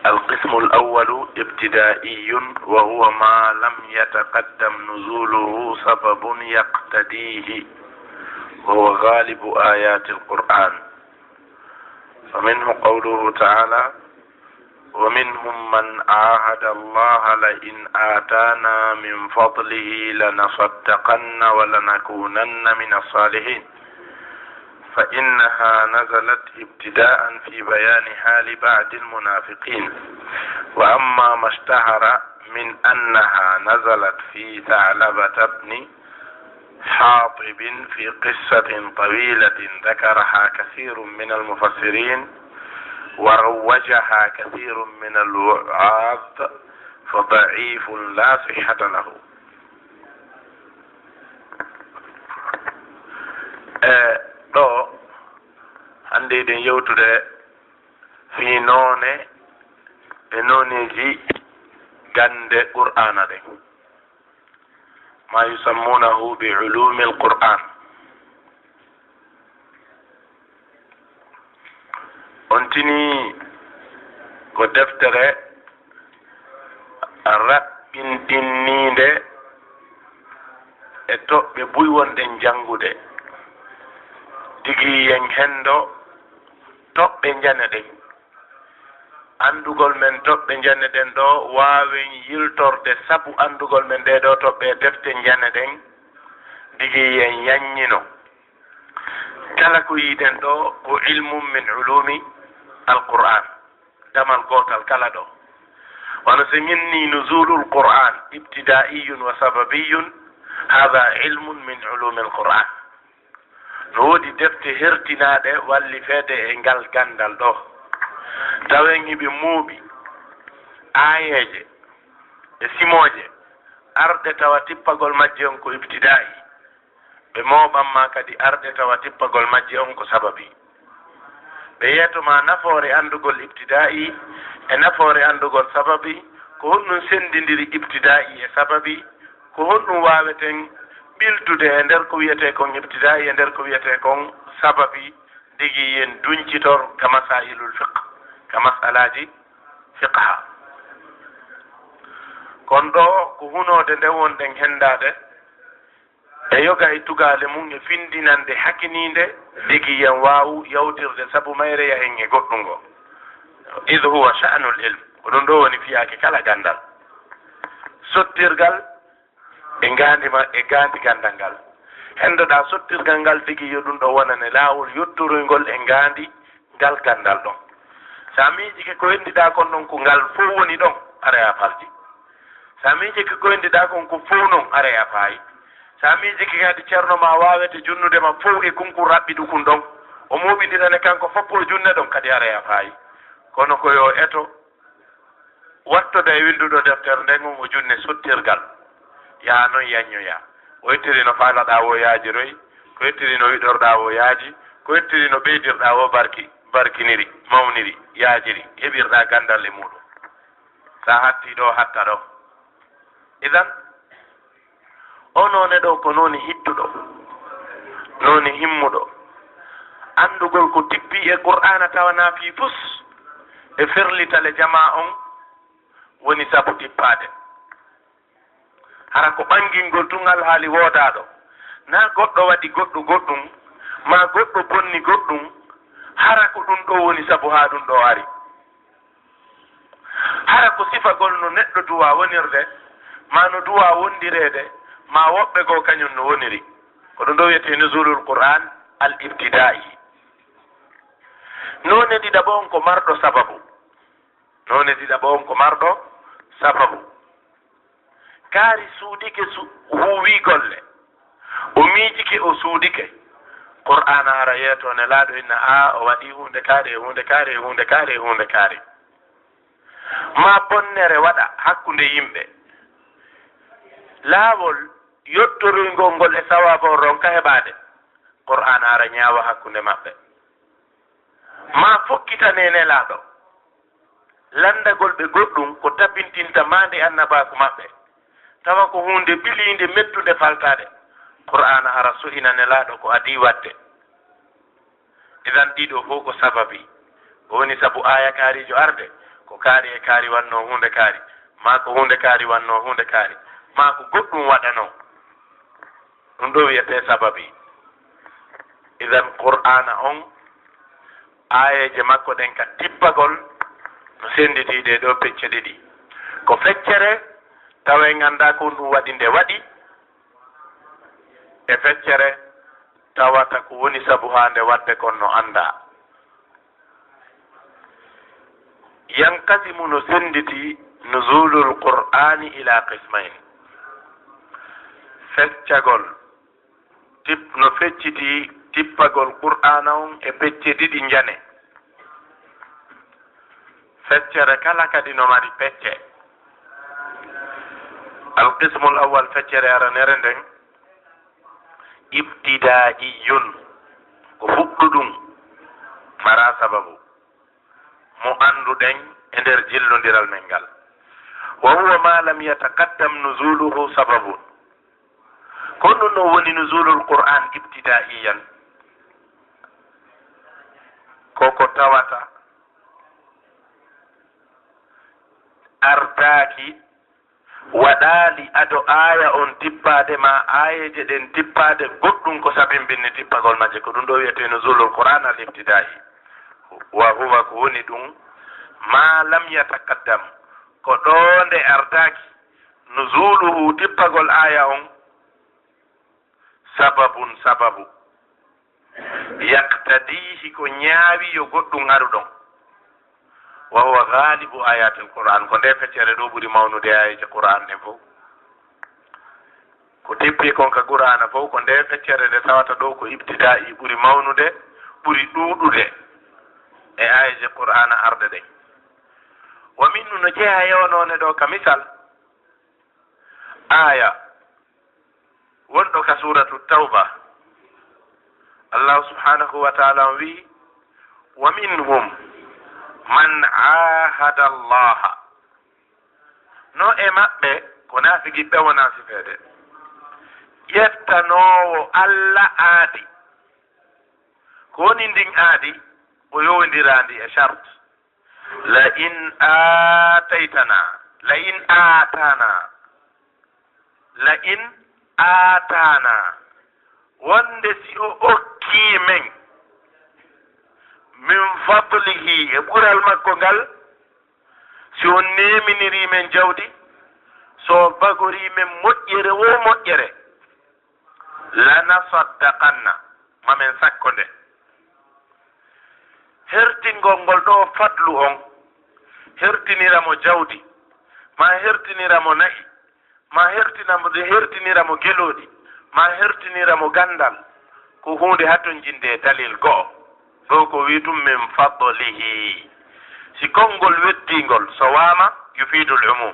القسم الأول ابتدائي وهو ما لم يتقدم نزوله سبب يقتديه وهو غالب آيات القرآن. فمنه قوله تعالى: ومنهم من عاهد الله لئن آتانا من فضله لنصدقن ولنكونن من الصالحين. فإنها نزلت ابتداء في بيان حال بعض المنافقين. وأما ما اشتهر من أنها نزلت في ثعلبة بن حاطب في قصة طويلة ذكرها كثير من المفسرين وروجها كثير من الوعاظ فضعيف لا صحة له. ɗo hande den yewtude fi noone e noneji gande qur'ana ɗen ma yusammunahu bi ulumi alquran. on tini ko deftere raɓɓinɗinnide e toɓɓe buy wonɗen jangude tigi yen hendo toɓɓe jane ɗen. andugol men toɓɓe jane ɗen ɗo wawen yiltorde sabu andugol men ɗe ɗo toɓɓe defte jane ɗen tigi yen yanñino kala ko yiɗen ɗo ko ilmum min ulumi alquran damal gotal kala ɗo. wono so minni nuzulul quran ibtidaiyun wa sababiyun hada ilmun min ulumi alquran. no woodi defte hertinaɗe walli feede e ngal gandal ɗo tawen hiɓe muuɓi ayeje e simoje arɗe tawa tippagol majje on ko ibtida'i, ɓe mooɓanma kadi arɗe tawa tippagol majje on ko sababi. ɓe yiyatoma nafoore andugol ibtida'i e nafoore andugol sababi ko honɗum sendidiri ibtida'i e sababi, ko honɗum waweten ɓiltude e nder ko wiyete kon ibtida'i e nder ko wiyete kon sababi digi yen duñcitor ka masailul fiqh, ka masalaji fiqha. kon ɗo ko hunode nde wonɗen hendade e yoga e tugale mum e findinande hakkininde digi yen wawu yawtirde sabu mayreya hen e goɗɗum ngo. id huwa sha'nul ilm, ko ɗum ɗo woni fiyake kala gandal. sottirgal e gandi gandal ngal. hendoɗa sottirgal ngal tigi yo ɗum ɗo wonane laawol yottoruyngol e gandi ngal gandal ɗon. sa miijike ko hendiɗa kon ɗon ko ngal fof woni ɗon ara a falti. sa miijike ko hendiɗa kon ko fof non ara a faayi. sa miijike kadi ceerno ma wawete junnudema fof e kunkur raɓɓiɗu kun ɗon o muɓidirane kanko foppo junne ɗon kadi ara a faayi. kono ko yo eto wattoda e winduɗo deftere nden o junne sottirgal ya noon yaññoya. o yettiri no faalaɗa o yaajiroy, ko yettiri no wiɗorɗa o yaaji, ko yettiri no ɓeydirɗa o barkiniri mawniri yaajiri heɓirɗa gandal e muɗum. sa hatti ɗo hatta ɗo. idan o noone ɗo ko nooni hidduɗo, nooni himmuɗo. andugol ko tippi e qur'ana tawana fi fus e ferlitale jama on woni sabu tippade. hara ko ɓangingol tungal haali woodaɗo na goɗɗo waɗi goɗɗum ma goɗɗo bonni goɗɗum, hara ko ɗum ɗo woni sabu ha ɗum ɗo ari. hara ko sifagol no neɗɗo duwa wonirde ma no duwa wondirede ma woɓɓe goo kañum no woniri, ko ɗum ɗo wiyete nuzulul qur'an al ibtida'i. none ɗiɗaɓo on ko marɗo sababu, none ɗiɗaɓo on ko marɗo sababu. kaari suudike huuwi golle, o miijike o suudike, qur'ana ara yeeto ne laaɗo inna o waɗi hunde kaari e hunde kaari e hunde kaari e hunde kaari. ma bonnere waɗa hakkunde yimɓe, laawol yottoruyngol ngol e sawaba ronka heɓade, qur'ana ara ñaawa hakkunde maɓɓe. ma fokkitane nelaaɗo landagol ɓe goɗɗum ko tabintinta mande annabaku maɓɓe, tawa ko hunde bilinde mettude faltade, qur'ana ara suhina nelaaɗo ko adi wadde. idan ɗiɗo fof ko sababi, woni sabu aya kaarijo arde ko kaari e kaari wanno hunde kaari ma ko hunde kaari wanno hunde kaari ma ko goɗɗum waɗano ɗum ɗo wiyete sababi. Idan qur'ana on ayeje makko ɗen ka tippagol no senditiɗe ɗo pecce ɗiɗi ko feccere tawa en anda ko ɗum waɗi nde waɗi e feccere tawata ko woni sabu ha nde wadde kon no anda. yanqasimu no senditi nuzulul qur'ani ila qismain feccagol no fecciti tippagol qur'ana on e pecce ɗiɗi njane. feccere kala kadi no mari pecce. alqismu l awal feccere aranere nden ibtidaiyun ko fuɗɗuɗum mara sababu mo anduɗen e nder jillodiral men ngal. wa huwa ma lam yataqaddam nuzuluhu sababun ko ɗum no woni nuzulul qur'an ibtidaiyan koko tawata artaki waɗali ado aya on tippade ma ayeje ɗen tippade goɗɗum ko sabimbinni tippagol majje ko ɗum ɗo wiyete nuzulul qur'an al ibtidai. wa huwa ko woni ɗum ma lam yataqaddam ko ɗo nde artaki nuzuluhu tippagol aya on sababun sababu yaqtadihi ko ñaawi yo goɗɗum aruɗon. wa huwa ghalibu ayatil qur'an ko nde feccere ɗo ɓuri mawnude ayeje qur'an ɗen fof ko tippi kon ka qur'ana fof ko nde feccere nde tawata ɗo ko ibtida'i ɓuri mawnude ɓuri ɗuɗude e ayeje qur'ana arde ɗen. wa minnu no jeeya yewnone ɗo ka misal aya wonɗo ka suratu tawba allahu subhanahu wa taala on wi wa minhum man ahada allaha no e maɓɓe ko naafigiɓɓe wona sifeede ƴettanowo allah aadi ko woni ndin aadi o yowdirandi e charte la in atana wonde si o okki men min fadlihi e ɓural makko ngal si o neminiri men jawdi so bagori men moƴƴere wo moƴƴere lanasaddaqanna mamen sakko nde hertingol ngol ɗo fadlu on hertiniramo jawdi ma hertiniramo nayi ma hertiniramo geloɗi ma hertiniramo gandal ko hunde hatton jinde dalil go'o ɗo ko wiitum min fadlihi si konngol weddingol so wama yufidul umum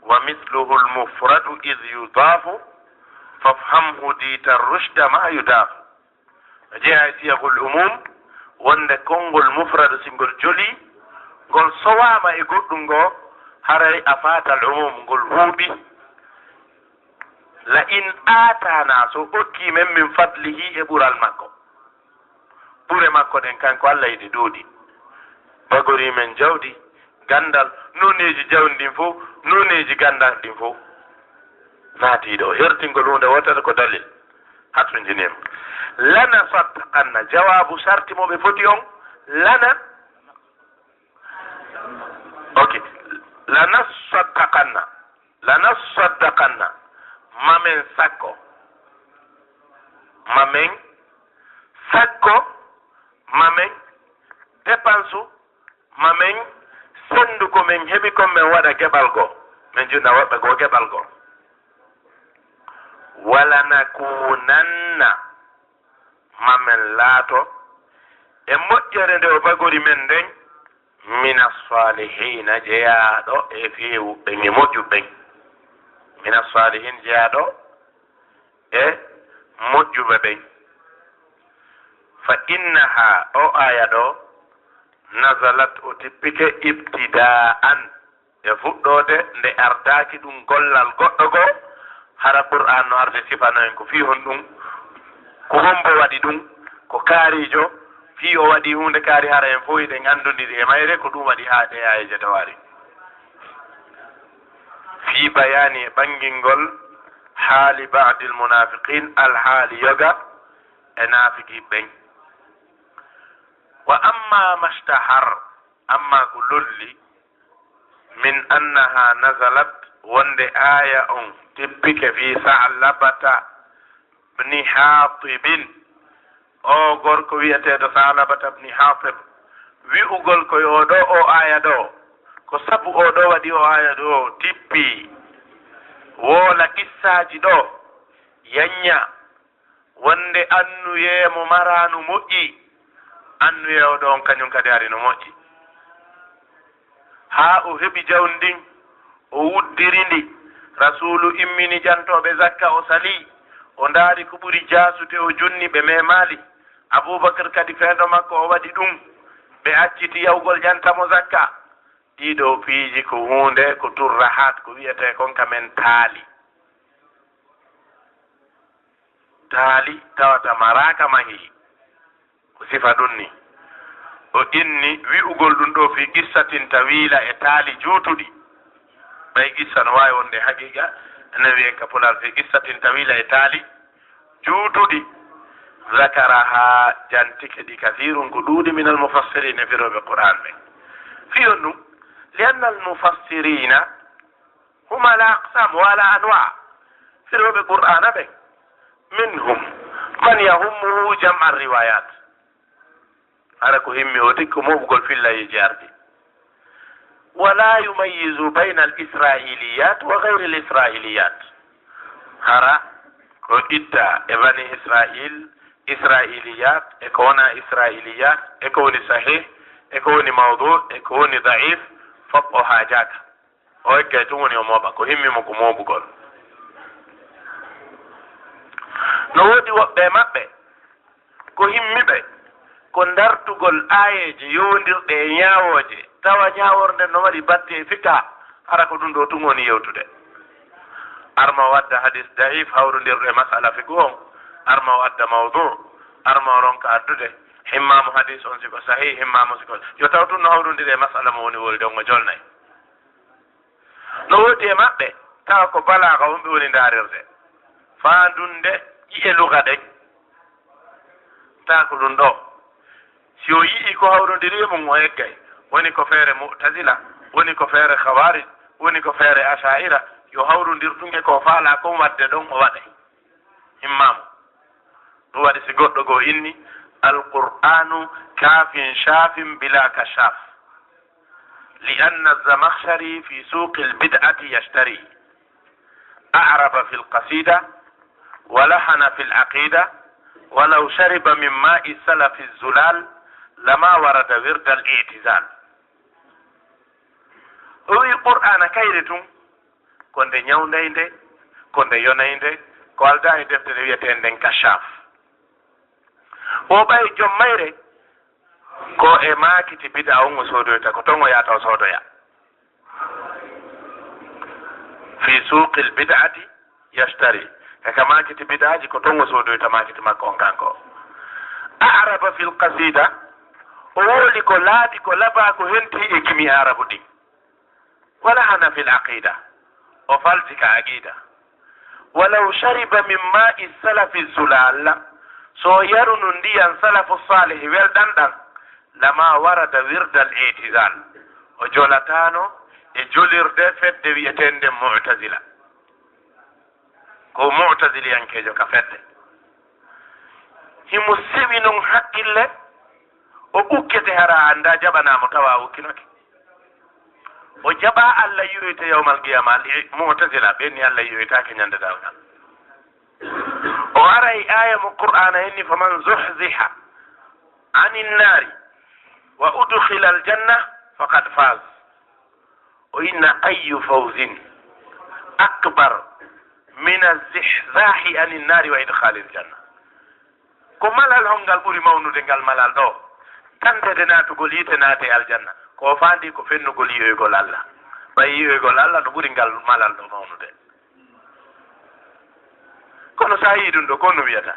wa mithluhu lmufradu id yudafu fafhamhu dita rushda ma yudafu jeeya siyahul umum wonde konngol mufradu si ngol joli ngol sowama e goɗɗum ngo haray a fatal umum ngol huuɓi. la in atana so okki men min fadlihi e ɓural makko ɓure makko ɗen kanko allah yiɗi ɗuuɗi bagori men jawdi gandal noneji jawdi ndin fof noneji gandal ɗin fof naatiɗo hertingol hunde wotere ko dalil hatto jinima lana saddaqanna jawabu sarti moɓe foti on lana ok lana saddaqanna mamen sakko mamen dépense mamen sendu ko men heɓi kon men waɗa geɓal go min junna woɓɓe go geɓal go walanakunanna mamen laato e moƴƴere nde o bagori men nden mina salihina jeyaɗo e fewuɓɓen e moƴƴuɓɓen mina salihin jeyaɗo e moƴƴuɓe ɓen fa innaha o aya ɗo nazalat o tippike ibtida'an e fuɗɗode nde ardaki ɗum gollal goɗɗo go hara qur'an no arde sifano en ko fi hon ɗum ko hombo waɗi ɗum ko kaarijo fi o waɗi hunde kaari hara en fof eɗen anndodiri e mayre ko ɗum waɗi haa ɗe ayeje tawari fi bayani e ɓangilngol haali ba'di almunafiqin alhaali yoga e naafiki ɓen wa amma mashtahar amma ko lolli min annaha nazalat wonde aya on tippike fi Sa'labata bni Hatibin o gorko wiyeteeɗo Sa'labata bni Hatib wi'ugol koye oɗo o aya ɗo ko sabu oɗo waɗi o aya ɗo tippi woola qissaji ɗo yanya wonde annuyemo maranu moƴƴi annuye oɗo on kañum kadi ari no moƴƴi haa o heɓi jawndin o wuddiri ndi rasulu immini jantoɓe zakka o sali o ndaari ko ɓuri jaasude o junni ɓe memali Abubakar kadi feeɗo makko o waɗi ɗum ɓe acciti yawgol jantamo zakka ɗiɗo piiji ko hunde ko turrahat ko wiyete kon kamen taali tawata maraka mahi ko sifa ɗum ni o inni wi'ugol ɗum ɗo fi qissatin tawila e taali juutuɗi ɓay qissa no wawi wonde haqiqa ene wiyen ka pulal fi qissatin tawila e taali juutuɗi zakaraha jantike ɗi kathirun ko ɗuuɗi min almufassirin e firoɓe qur'an ɓe fiyon ɗum lianna almufassirina huma ala aqsam wala anwa firoɓe qur'ana ɓe minhum man yahummuhu jam'a riwayat hara ko himmi o tikko moɓugol fillayeji ardi wala yumayyizu bayna al-israiliyat wa gayri al-israiliyat hara ko itta e bani israiliyat e ko wona israiliyat e ko woni sahih e ko woni mawdu e ko woni da'if fof o haajaka o eggay tum woni o mooɓa ko himmimo ko moɓugol no woodi woɓɓe maɓɓe ko himmiɓe ko dartugol ayeje yondirɗe e ñaawoje tawa ñaaworde no waɗi batte e fikka hara ko ɗum ɗo tum woni yewtude arma wadda hadis daif hawrodirɗo e masala figu on arma wadda mawdu arma ronka addude himmamu hadis on siko sahih himmamu siko yo taw tun no hawrodiri e masala mo woni wolde on o jolnayi no woodi e maɓɓe tawa ko balaga wonɓe woni daarirde faandunde ƴi'e luga ɗen tawa ko ɗum ɗo si o yii ko hawrodiri mum o eggay woni ko feere mu'tazila woni ko feere khawarij woni ko feere asha'ira yo hawrondir ɗum e ko faala kon wadde ɗon o waɗay himmamu ɗum waɗi si goɗɗo goo inni alqur'anu kafin shafin bila kashaf لأن الزمخشري في سوق البدعة يشتري أعرب في القصيدة ولحن في العقيدة ولو شرب من ماء السلف الزلال لما ورد ورد الاعتزال وي القرآن كيرتم كنت نيوندينده كنت يونينده كوالدا دفتر ويتندن كشاف o ɓay jom mayre ko e maakiti bida on o soodoyta ko ton o yata o soodoya fi suqi l bid'ati yashtari eka maakiti bid'aji ko ton o soodoyta maakiti makko on kanko araba fi l qasida o wooli ko laaɗi ko laba ko henti e gimi arabu ɗi wala hana fi l aqida o falti ka aqida walaw shariba min ma'i salafi zulal so yarunu ndiyan salafu salih welɗanɗan lama warada wirdal itizal o jolatano e jolirde fedde wiyetende mu'tazila ko mu'taziliyankejo ka fedde himo sewi non haqqille o ukkete hara anda jaɓanamo tawa ukkinoke o jaɓa Allah yiyoyta yawmal qiyama mu'tazila ɓenni Allah yiyoytake ñande dawgal o ara e aya mo qur'ana henni faman zuhziha anin nari wa udkhila aljanna faqad faz o inna ayu fawzin akbar min azihzahi anin nari wa idkhali aljanna ko malal hongal ɓuri mawnude ngal malal ɗo tandede natugol yite naate aljanna ko fandi ko fennugol yiyoygol Allah ɓay yiyoygol Allah no ɓuri ngal malal ɗo mawnude kono sa yii ɗum ɗo ko no wiyata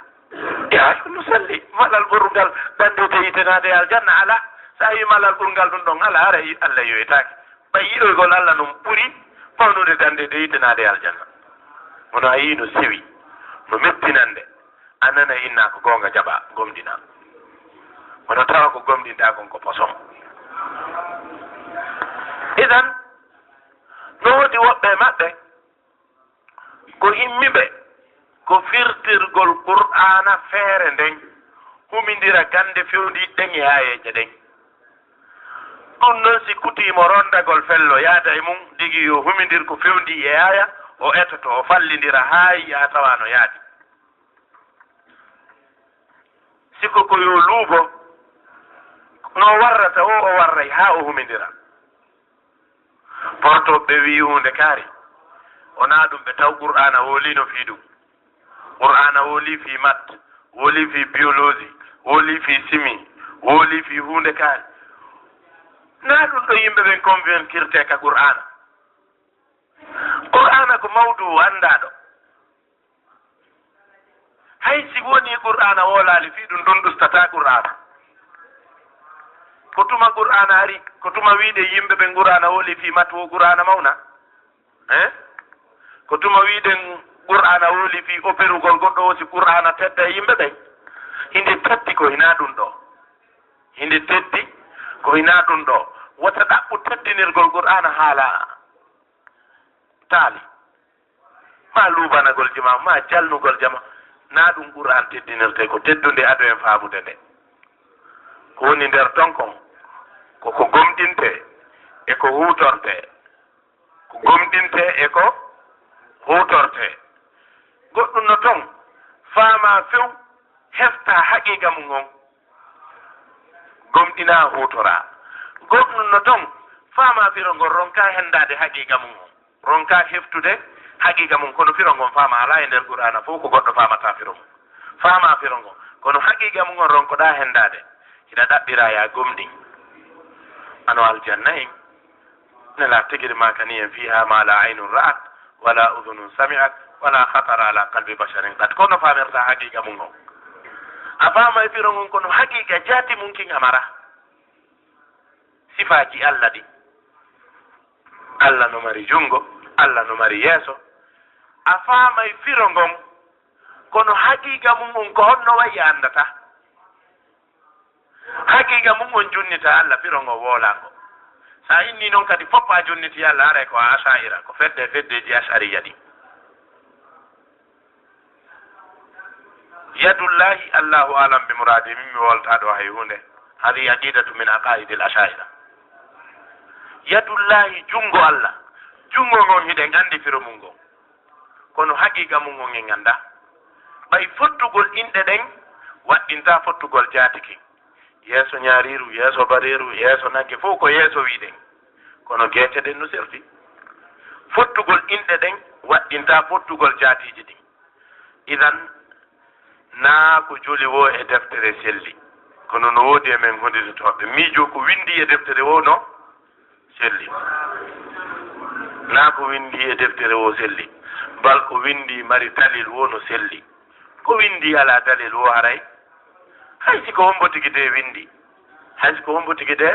ya nusalli malal ɓurgal dandete yitenade aljanna ala sa yi malal ɓurgal ɗum ɗon ala ara allah yoytaki ɓay yiɗoygol allah num ɓuri fawnude dandede yitenade aljanna wono a yi no sewi no mettinande a nana inna ko gonga jaɓa gomdina wono tawa ko gomɗinta kon ko poson idan no wodi woɓɓe maɓɓe ko himmiɓe ko firtirgol qur'ana feere nden humindira gande fewdiɗɗen e ayeje ɗen ɗum noon si kutimo rondagol fello yaada e mum digi yo humindir ko fewndi e aya o etoto o fallidira haa ya tawa no yaadi siko ko yo luubo no warrata o warray haa o humindira portoɓe wi hunde kaari wona ɗum ɓe taw qur'ana wolino fii ɗum qur'ana woli fi mat woli fi biologie woli fi simi woli fi hunde kaari na ɗum ɗo yimɓe ɓen convaincirte ka qur'ana qur'ana ko mawdu anndaɗo hay si woni qur'ana wolali fi ɗum ɗon ɗustata qur'ana ko tuma qur'ana ari ko tuma wiide yimɓe ɓen qur'ana woli fi mat wo qur'ana mawna ko tuma wiiden qur'ana woli fi opérugol goɗɗo o si qur'ana tedda e yimɓe ɓen hinde teddi ko hina ɗum ɗo hinde teddi ko hina ɗum ɗo wota ɗaɓɓu teddinirgol qur'ana haala taali ma lubanagol jama ma jalnugol jama na ɗum qur'an teddinirte ko teddunde ado en faamude nde ko woni nder ton kon koko gomɗinte e ko hutorte ko gomɗinte e ko hutorte goɗɗum no ton faama few hefta haqiqa mum on gomɗina hutora goɗɗum no ton faama firongol ronka hendade haqiqa mum on ronka heftude haqiqa mum kono firongon faama ala e nder qur'ana fof ko goɗɗo famata firongo faama firongo kono haqiqa mum on ronkoɗa hendade ina ɗaɓɓira ya gomɗin ano aljanna en nela tigiri makani en fiha ma la aynun ra'at wala udhunun sami'at wala khatara ala qalbi basharin qad kono famirta haqiqa mum on a faama e firongon kono haqiqa jaati mum kin amara sifaji allah ɗi allah no mari jungo allah no mari yeeso a faama e firongon kono haqiqa mum on ko honno wayi andata haqiqa mum on junnita allah firongo woolango sa inni noon kadi fof a junniti allah aray ko a asaira ko feddeji asariya ɗi yadullahi allahu alam bi muradi min mi wolta ɗo hay hunde hadi aqidatu min aqaidi l asaira yadullahi jungo allah jungo ngon hiɗen andi firo mum ngon kono haqiqa mum on en ganda ɓay fottugol inɗe ɗen waɗɗinta fottugol jaatiki yeeso ñaariru yeeso bareeru yeeso nagge fof ko yeeso wiɗen kono geete ɗen no serti fottugol inɗe ɗen waɗɗinta fottugol jaatiji ɗin idan naa ko joli wo e deftere selli kono no woodi e men honditoɓe miijo ko windi e deftere wo no selli naa ko windi e deftere wo selli bal ko windi mari dalil wo no selli ko windi ala dalil wo haray hay si ko hombo tigi de windi hay si ko hombo tigi de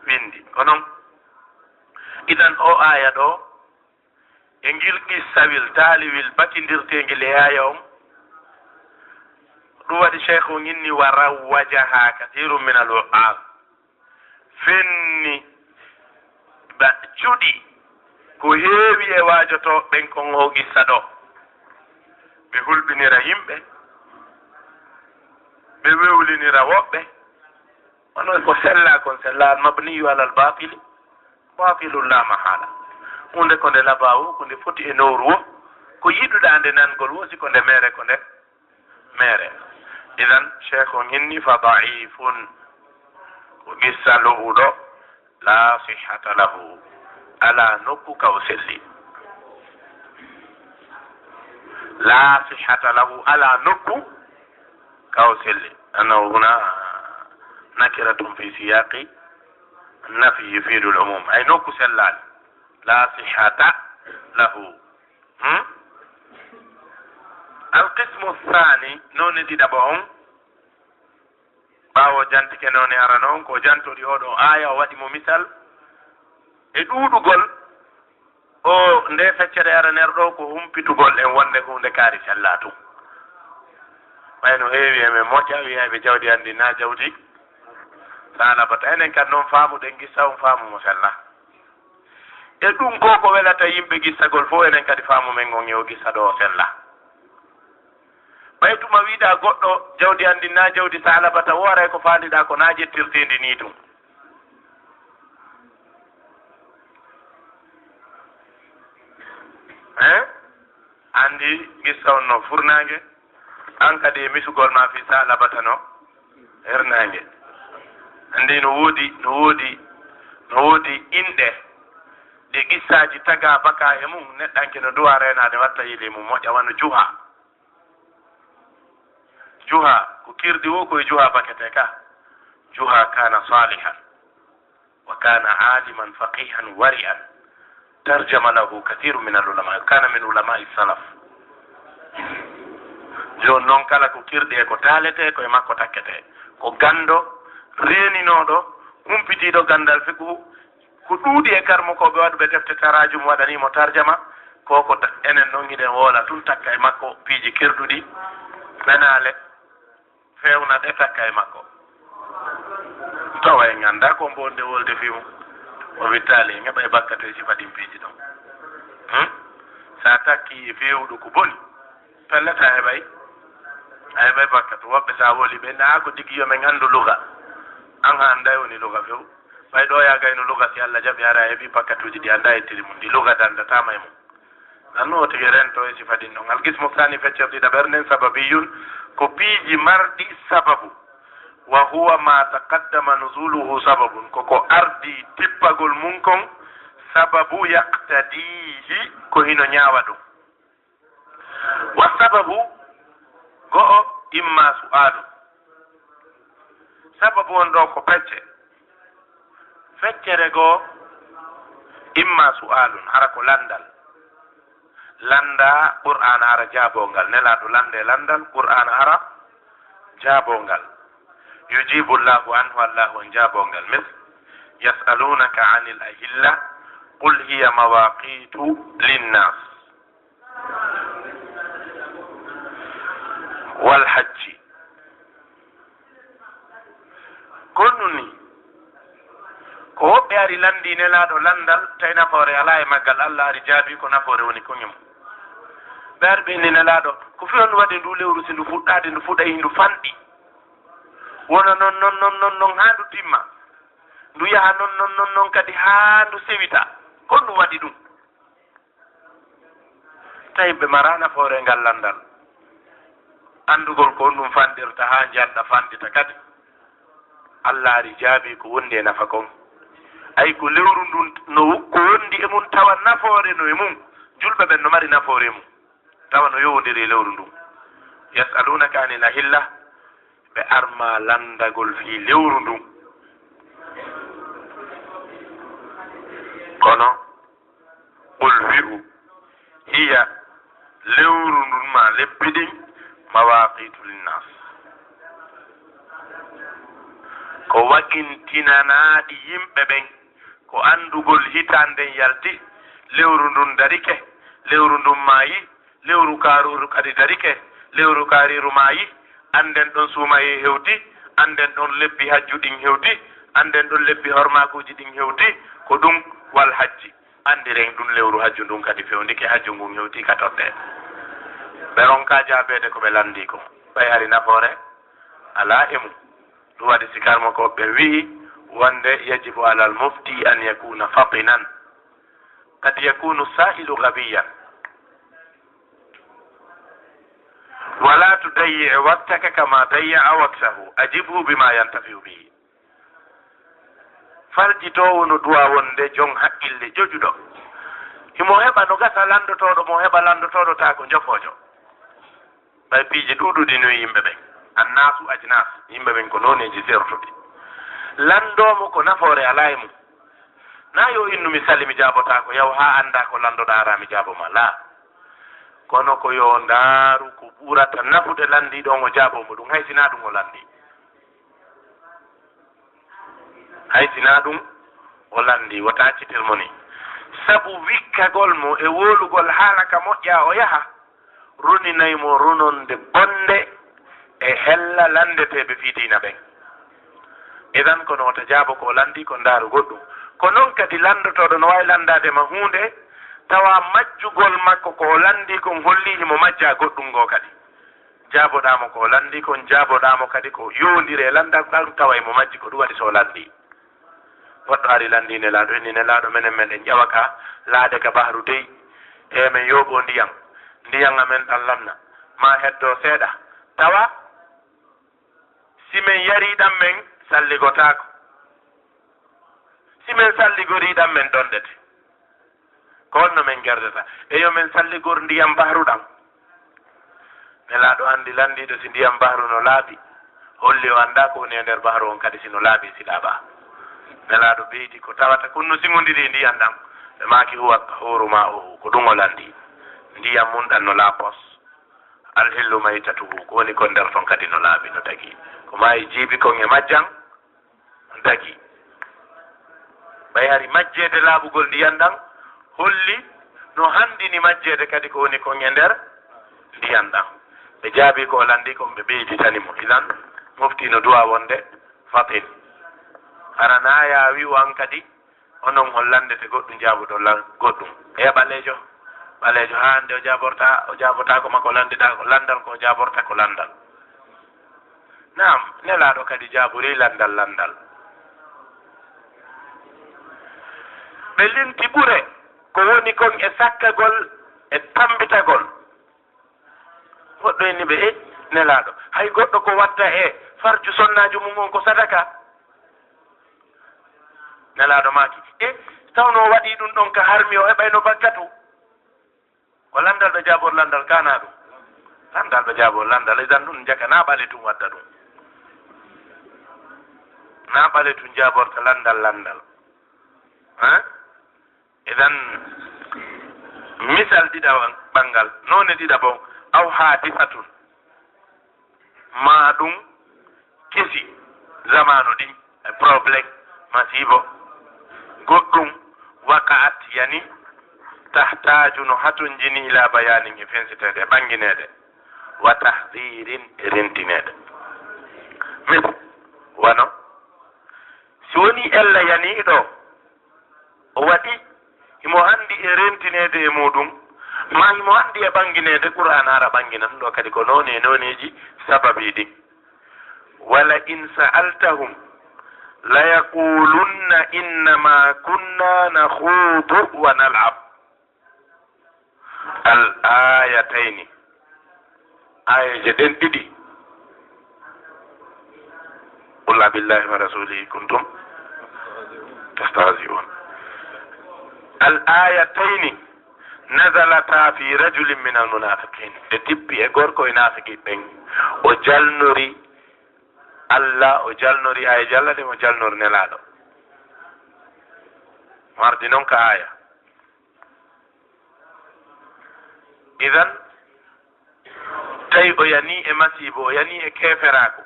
windi kono idan o aya ɗo e ngil qissawil taaliwil batindirtengel e aya on ɗum waɗi cheikh o inni wa rawwajaha kathiru min al wa'az fenni ba juɗi ko heewi e waajoto ɓen kon o qissa ɗo ɓe hulɓinira yimɓe ɓe wewlinira woɓɓe onon ko sella kon sella mabniyu alal batili batilul la mahala hunde ko nde labawu ko nde foti e nowru wo ko yiɗuɗa nde nangol wo si ko nde mere ko nde mere idan cheikh on hinni fa daifun ko qissa lohuɗo la sihhata lahu ala nokku kaw selli la sihhata lahu ala nokku kaw selli annahu huna nakiratun fi siyaqi nafi yufidu al umum ay nokku sellal la sihhata lahu alqismu thani noni ɗiɗaɓo on ɓawo jantike noni arano on ko jantoɗi oɗo aya o waɗimo misal e ɗuɗugol o nde feccere araner ɗo ko humpitugol en wonde ko hunde kaari sella tum ɓayno heewi emen moƴƴa wiyaɓe jawdi andi na jawdi salabata enen kadi noon faamuɗen gissa on faamu mo sella e ɗum ko welata yimɓe gissagol fof enen kadi faamu men on yo gissa ɗo o sella ɓay tuma wiɗa goɗɗo jawdi andi na jawdi salabata woray ko faandiɗa ko na jettirtedi ni ɗum andi gissa on no furnangue an kadi e misugol ma fi salabata no hernangue andi no woodi inɗe ɗe gissaji taga baka e mum neɗɗanke no duwa renade watta yiili mum moƴƴa wano juha ko kirɗi wo koye juha bakete ka juha kana salihan wa kana aliman faqihan wari'an tarjama lahu kathiru min alulama kana min ulamai salaf joni noon kala ko kirɗi e ko taalete koye makko takkete ko gando reninoɗo humpitiɗo gandal figu ko ɗuuɗi e karmokoɓe waɗuɓe defte tarajum waɗanimo tarjama koko enen noon giɗen woola tun takka e makko piiji kirɗuɗi ɗanale fewna ɗe takka e makko tawa en ganda ko mbonde wolde fimu o wittali en heɓa e bakkato e sifaɗin piiji ɗon sa takki fewɗo ko boni pelleta heɓay a heɓay bakkato woɓɓe sa woli ɓe naa ko tigi yomen anndu luga an ha anday woni luga few ɓay ɗo yagayno luga si Allah jaɓi ara heeɓi bakkatuji ɗi anda ettiri mum ndi luga dandatama e mum nanno o tigi rento e sifaɗin ɗon alqismu thani feccerɗiɗa ɓernen sababiyun ko piiji marɗi sababu wa huwa ma taqaddama nuzuluhu sababun koko ardi tippagol mum kon sababu yaqtadihi ko hino ñaawa ɗum wa sababu go'o imma su'alu sababu on ɗo ko pecce feccere goo imma su'alun hara ko landal landa qur'ana ara jaabongal nelaɗo lande landal qur'ana ara jaabongal yujibu llahu anhu allahu on jaabongal mis yas'alunaka anil ahilla qul hiya mawaqitu linnas wal hajji konnuni ko woɓɓe ari landi nelaɗo landal tawi nafoore ala e maggal allah ari jaabi ko nafoore woni koñum ɓe ari ɓe ni nelaɗo ko fi on ndu waɗi ndu lewru si ndu fuɗɗade ndu fuɗɗay ndu fanɗi wona non ha ndu timma ndu yaha non kadi ha ndu sewita ko ndu waɗi ɗum tawi ɓe mara nafoore ngal landal andugol ko on ɗum fanɗirta ha janɗa fanɗita kadi allah ari jaabi ko wondi e nafa kon ay ko lewru ndun no ko wondi e mum tawa nafoore no e mum julɓe ɓen no mari nafoore mum tawa no yowodiri e lewru ndun yasalunaka anil ahilla ɓe arma landagol fi lewru ndun kono qul wi'u hiya lewru ndun ma leppi ɗin mawaqitu linnas ko wagintinanaɗi yimɓe ɓen ko andugol hitanden yalti lewru ndun darike lewru ndun maayi lewru karuru kadi darike lewru kariru maayi anden ɗon suumaye hewti anden ɗon lebbi hajju ɗin hewti anden ɗon lebbi hormakuji ɗin hewti ko ɗum wal hajji andiren ɗum lewru hajju ndun kadi fewndike hajju ngun hewti ka totte ɓe ronka jaabede ko ɓe landi ko ɓay ari nafoore ala e mum ɗum waɗi sikarmo ko ɓe wi'i wonde yajibu alal mufti an yakuna fatinan kad yakunu sa'ilu gabiyan wala tudayyi waktaka kama dayya waktahu ajibhu bima yantafiu bihi farjitowo no duwa wonde jon haqqille jojuɗo himo heɓa no gasa landotoɗo mo heɓa landotoɗo ta ko jofojo ɓay piiji ɗuɗuɗi no yimɓe ɓen annasu ajnas yimɓe ɓen ko noneji sertuɗi landomo ko nafoore ala e mum na yo innu mi sali mi jaabota ko yaw ha anda ko landoɗa ara mi jaaboma la kono ko yo ndaaru ko ɓurata nafude landiɗo o jaabo mo ɗum hay sina ɗum o landi hay sina ɗum o landi wota citirmo ni sabu wikkagol mo e wolugol haala ka moƴƴa o yaha runinaymo runonde bonde e hella landeteɓe fiidina ɓen idan kono wota jaabo ko landi ko ndaaru goɗɗum ko noon kadi landotoɗo no wawi landadema hunde tawa majjugol makko ko landi kon hollihimo majja goɗɗum ngo kadi jaaboɗamo ko landi kon jaaboɗamo kadi ko yondire landal ɗam tawa mo majji ko ɗum waɗi so landi goɗɗo ari landi nelaɗo henni nelaɗo menen men en ƴawa ka laade ka bahru dey e men yooɓo ndiyam amen ɗan lanna ma heddo seeɗa tawa simen yariɗam men salligotako simen salligoriɗam men dondete ko honno men gerdata e yo men salligor ndiyam bahru ɗam nelaɗo andi landiɗo si ndiyam bahru no laaɓi holli o anda ko woni e nder bahru on kadi sino laaɓi si laaɓa nelaɗo ɓeydi ko tawata kunno sigodiri ndiyam ɗam ɓe maki huwa horu ma o ko ɗum o landi ndiyam mum ɗan no laapos alhillu maytatuhu ko woni ko nder ton kadi no laaɓi no dagi ko mayi jiibi kon e majjan dagi ɓay hari majjede laaɓugol ndiyam ɗam holli no handini majjede kadi ko woni kon e nder ndiyam ɗam ɓe jaabi ko o landi kon ɓe ɓeyditanimo idan mofti no duwa wonde fatin arana yawi wan kadi onon hollandete goɗɗum jaabuɗo goɗɗum e ɓalejo ha hande o jaabota ko makko landita ko landal ko jaaborta ko landal naam nelaɗo kadi jaabori landal ɓe linti ɓure ko woni kon e sakkagol e tambitagol goɗɗo inni ɓe e nelaɗo hay goɗɗo ko watta e farju sonnajo mum on ko sadaka nelaɗo maki e tawno waɗi ɗum ɗon ka harmi o heɓayno baggatu ko landal ɓe jaabor landal kana ɗum landal ɓe jaabor landal idan ɗum jaka na ɓale tum wadda ɗum na ɓale tum jaborta landal idan misal ɗiɗa ɓangal none ɗiɗa bon aw hadifatun ma ɗum kesi zamanu ɗi e probléme masibo goɗɗum waqa'at yani tahtaju no hatun jini ila bayanin e fensitede e ɓanginede wa tahdirin e rentinede min wano si woni ella yaniɗo o waɗi himo andi e rentinede e muɗum ma himo andi e ɓanginede qur'an ara ɓangina ɗum ɗo kadi ko noneji sababi ɗi wala in sa'altahum layaqulunna innama kunna nakhudu wa nal'ab al ayataini ayaje ɗen ɗiɗi qul billahi wa rasulihi kuntum tastahzi'un al ayataini nazalata fi rajulin min al munafiqin de tippi e gorko e nafiki ɓen o jalnori Allah o jalnori aya jallade mo jalnori nelaɗo mardi noon ka aya idan tawi o yani e masibo o yani e keferaku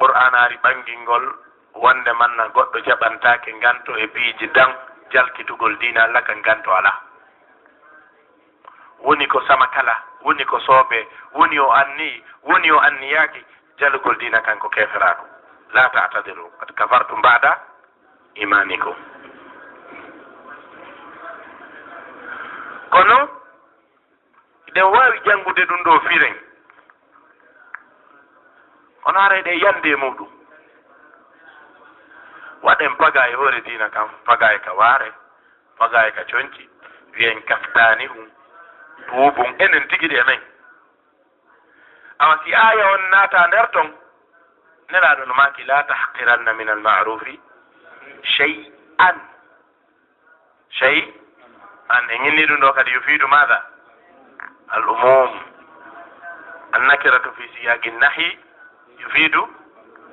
qur'an ari ɓangingol wonde manna goɗɗo jaɓantake ganto e piiji dan jalkitugol dina Allah kan ganto ala woni ko sama kala woni ko soobe woni o anniyaki jalugol dina kanko keferaku la ta'tadiru qad kafartum ba'da imanikum kono ɓe wawi jangude ɗum ɗo firen kono arayɗe yande muɗum waɗen paga e hoore dina kam paga e ka waare paga e ka coñci wiyen kaftani tuubum enen tigiɗi e men awa si aya on naata nder ton nelaɗo no maki la tahqiranna min almarufi shay'an e ñinni ɗum ɗo kadi yufiidu maɗa al umum annakiratu fi siyaqi nahi yufiidu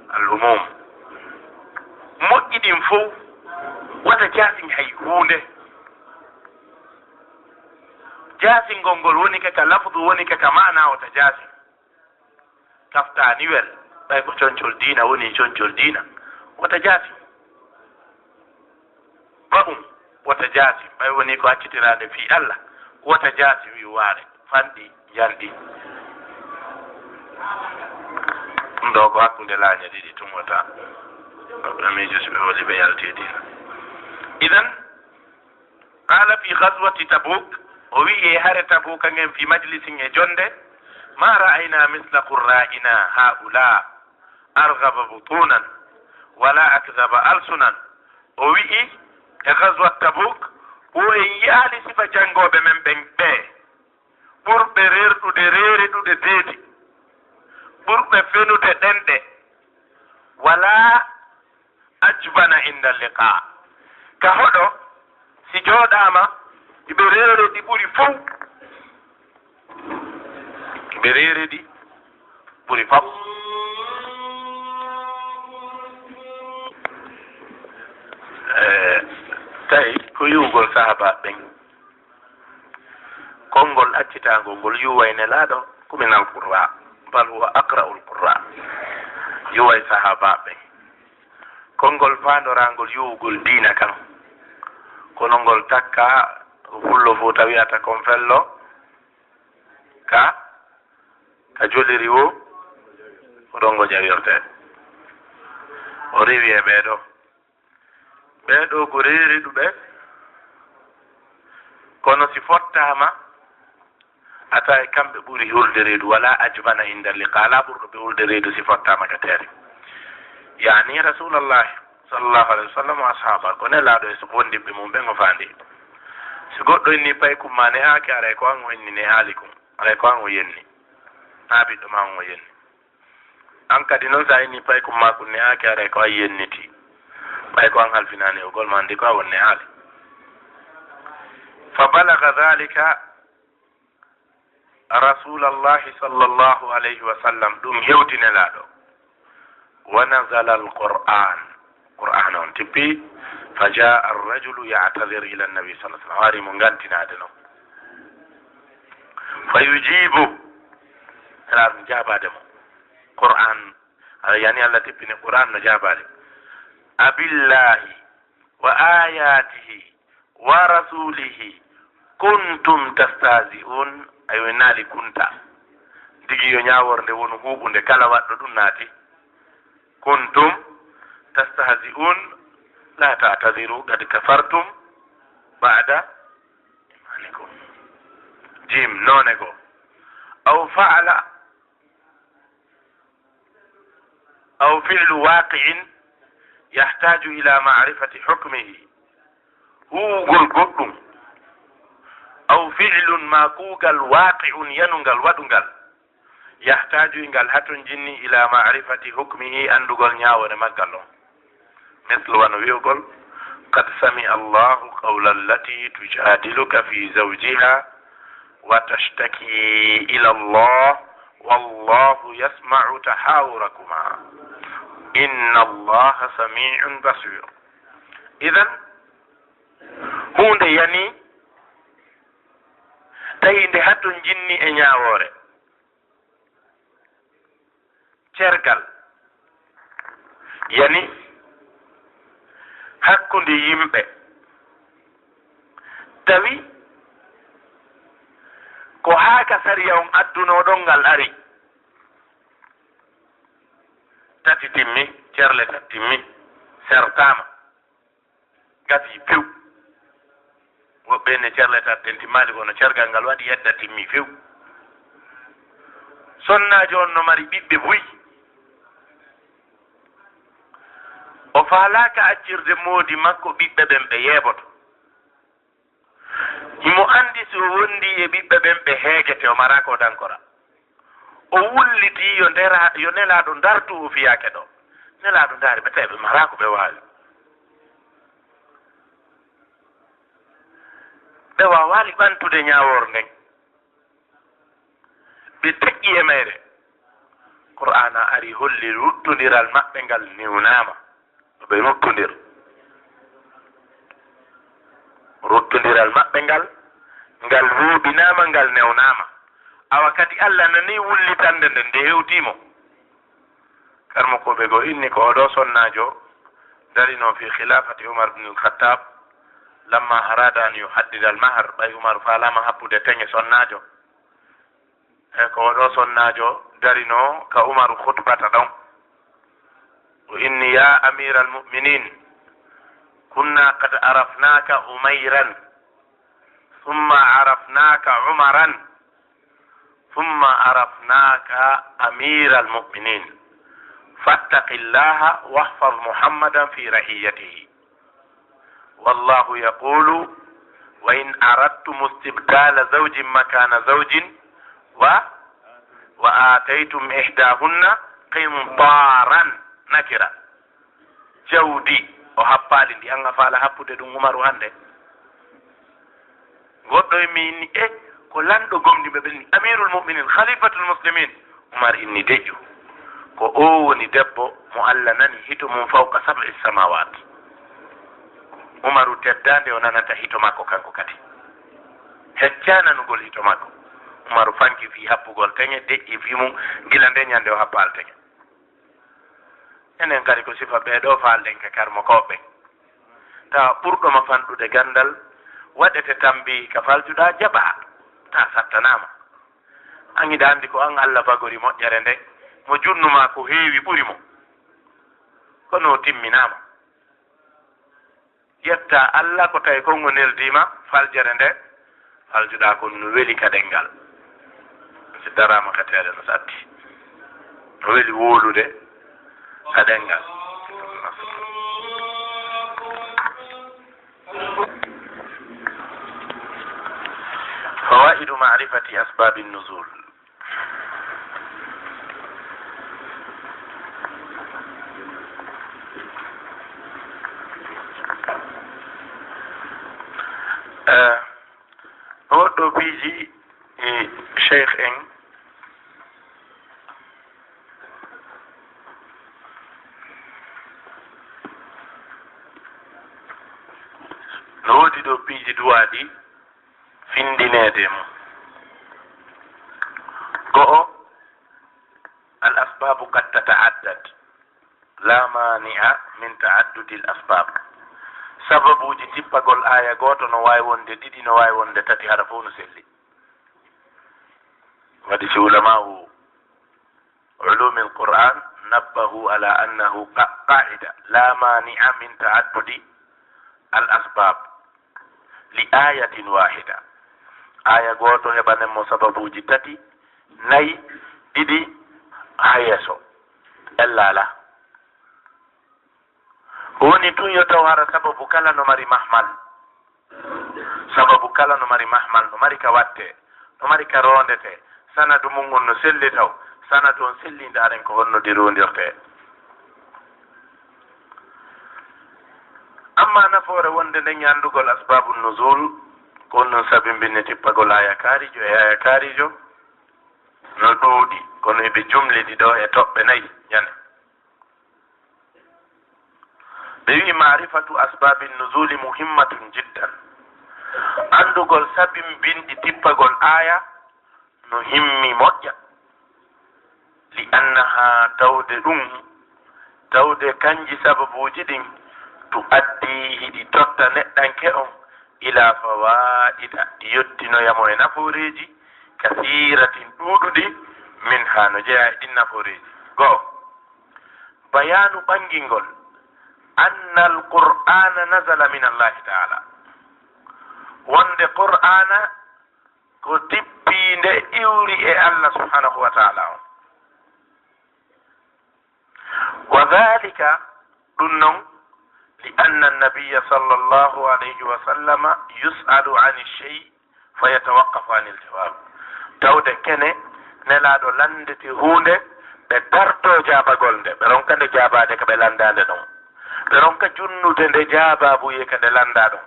al umum moƴƴi ɗin fof wata jasin hay hunde jaasingol ngol woni kaka lafdu woni kaka mana o ta jaasi kaftaniwel ɓay ko concol diina woni concol diina wota jaasi baɗum wota jaasi ɓay woni ko accitirade fi Allah wota jaasi wi waare fanɗi jalɗi ɗum ɗo ko hakkunde laaña ɗiɗi tum wota amijo so ɓe holi ɓe yalti diina idan qala fi gaswati tabuk o wi e hare tabuka ngen fi majlisin e jonde ma ra'ayna misla qurra'ina haula argaba butunan wala akdaba alsunan o wi'i e gaswat tabuk o en yi'ali sifa jangoɓe men ɓen ɓe ɓurɓe rerɗude reeriɗuɗe deedi ɓurɓe fenude ɗenɗe wala ajbana inda liqa ka hoɗo si jooɗama iɓe reere ɗi ɓuri fof ɓe reere ɗi ɓuri fof tawi ko yiwgol sahaba ɓen konngol accitangol ngol yuwayne laaɗo kuminal qurra bal huwa aqra'ul qurra yuway sahaba ɓen konngol fandorangol yuwgol diina kan kono ngol takka fullo fo tawi wiyata kon fello ka joliri wo oɗon ngo jawirte o rewi e ɓeeɗo ko reeri ɗuɓe kono si fottama a tawa kamɓe ɓuri hulde reedu wala ajbana inda liqa ala ɓurɗo ɓe hulde reedu si fottama ka teere yani rasulallahi sallllahu alayhi wa sallam o ashaba ko nelaaɗo e so wondiɓe mum ɓen o faandi si goɗɗo inni pay kumma ne haake aray ko an o inni ne haali kum aray ko an o yenni ha ɓiɗɗo ma on o yenni an kadi noon sa inni pay kumma kum ne haake aray ko an yenniti ɓay ko an halfinani o gol ma ndi ko a won ne haali fa balaga dhalika rasulallahi sallllahu alayhi wa sallam ɗum hewtinelaaɗo wa nazala alquran qur'an on tippi fa jaa arrajulu ya'tadir ila annabi sallallahu alaihi wasallam wari mo gantinade no fa yujibu ala jabade mo qur'an yani Allah tippini qur'an no jabade abillahi wa ayatihi wa rasulihi kuntum tastazi'un ayo naali kunta digi yo ñaworde won huɓunde kala waɗɗo ɗum naati kuntum tastahzi'un la ta'tadiru qad kafartum ba'da imanikum jim none go aw fa'ala aw fi'lu waqi'in yahtaju ila ma'rifati hukmihi hugol goɗɗum aw fi'lun ma kuugal waqi'un yanungal waɗungal yahtaju ngal haton jinni ila ma'rifati hukmihi andugol ñawore maggal on مثل ونويقول قد سمع الله قول التي تجادلك في زوجها وتشتكي إلى الله والله يسمع تحاوركما إن الله سميع بصير إذن هون يعني تايند هاتون جني إنياوري cergal yani hakkunde yimɓe tawi ko haaka sariya on addunoɗon ngal ari tati timmi cerle tati timmi sertama gasi few woɓɓe ne cerle tatten timmali kono cergal ngal waɗi yedda timmi few sonnajo on no mari ɓiɓɓe boyi o faalaka accirde moodi makko ɓiɓɓe ɓen ɓe yeeboto himo andi so wondi e ɓiɓɓe ɓen ɓe heegete o mara ko dankora o wulliti yo nelaɗo dartu o fiyake ɗo nelaɗo ndaari ɓe tawi ɓe mara ko ɓe waawi ɓe wawali ɓantude ñawor nden ɓe teƴƴi e mayre qur'ana ari holli ruttodiral maɓɓe ngal niwnama ɓe ruttodiral maɓɓe ngal ngal huuɓinama ngal newnama awa kadi Allah nani wullitande nde nde hewtimo karmokoɓe go inni ko oɗo sonnajo darino fi khilafati Umar ibn al-Khattab lamma arada an yuhaddida al-mahr ɓay Umar falama happude teŋe sonnajo e ko oɗo sonnajo darino ka Umar khutbata ɗon o inni ya amira al-mu'minin kunna qad arafnaka umayran ثم عرفناك عمرا ثم عرفناك أمير المؤمنين فاتق الله واحفظ محمدا في رعيته والله يقول وإن أردتم استبدال زوج مكان زوج وآتيتم إحداهن قنطارا نكرا جودي وحبالي دي أنغا فالا حبودي دون عمر هانده goɗɗo e mi inni ko lanɗo gomdi ɓe ɓenni amirul muminin khalifatul muslimin Umar inni deƴƴo ko o woni debbo mo Allah nani hito mum fawqa sab'i samawat Umaru teddande o nanata hito makko kanko kadi hecca nanugol hito makko Umaru fanki fi happugol teŋe deƴƴi fi mum gila nde ñande o happal teŋe enen kadi ko sifa ɓeeɗo faalɗen ke karmo koɓɓe tawa ɓurɗoma fanɗude gandal waɗete tambi ka faljuɗa jaɓa ta sattanama an ida andi ko an Allah bagori moƴƴere nde mo junnuma ko heewi ɓuri mo kono timminama yetta Allah ko tawi kongo neldima faljere nde faljuɗa ko no weli ka ɗengal si darama ka teele no satti no weli wolude ka ɗengal فوائد معرفة أسباب النزول هو بيجي شيخ إن نودي دو بيجي دوادي findinede mo go'o al asbabu qad tata'addad la mani'a min ta'addudi al asbab sababuji tippagol aya goto no wawi wonde ɗiɗi no wawi wonde tati hara fof no selli waɗi si ulama'u ulumi al qur'an nabbahu ala annahu qa'ida la mani'a min ta'addudi al asbab li ayatin wahida aya goto heɓanen mo sababuji tati nayi ɗiɗi ha yeeso ellala woni tun yo taw hara sababu kala no mari mahmal sababu kala no mari mahmal no mari ka watte no mari ka rondete sanadu mum on no selli taw sanadu on selli ndaren ko honnodi rondirte amma nafoore wonde nde ñandugol asbabu nuzul kon non sabimbinne tippagol aya kaarijo e aya kaarijo no ɗuuɗi kono eɓe jumlidi ɗo e toɓɓe nayi ñande ɓe wi marifatu asbabi nuzuli muhimmatun jiddan andugol sabimbinɗi tippagol aya no himmi moƴƴa li annaha tawde kanji sababuji ɗin tu addi hiɗi totta neɗɗanke on ila fawaida yettinoyamo e naforeji kasiratin ɗuɗuɗi min ha no jeeya e ɗin naforeji go'o bayanu ɓangingol anna alqur'ana nazala min allahi taala wonde qur'ana ko tippinde iwri e Allah subhanahu wa taala on wa dhalika ɗum non لأن النبي صلى الله عليه وسلم يسأل عن الشيء فيتوقف عن الجواب tawde kene nelaɗo landete hunde ɓe darto jabagol nde ɓe ronka nde jabade ko ɓe landade ɗon ɓe ronka junnude nde jababuye ko nde landa ɗon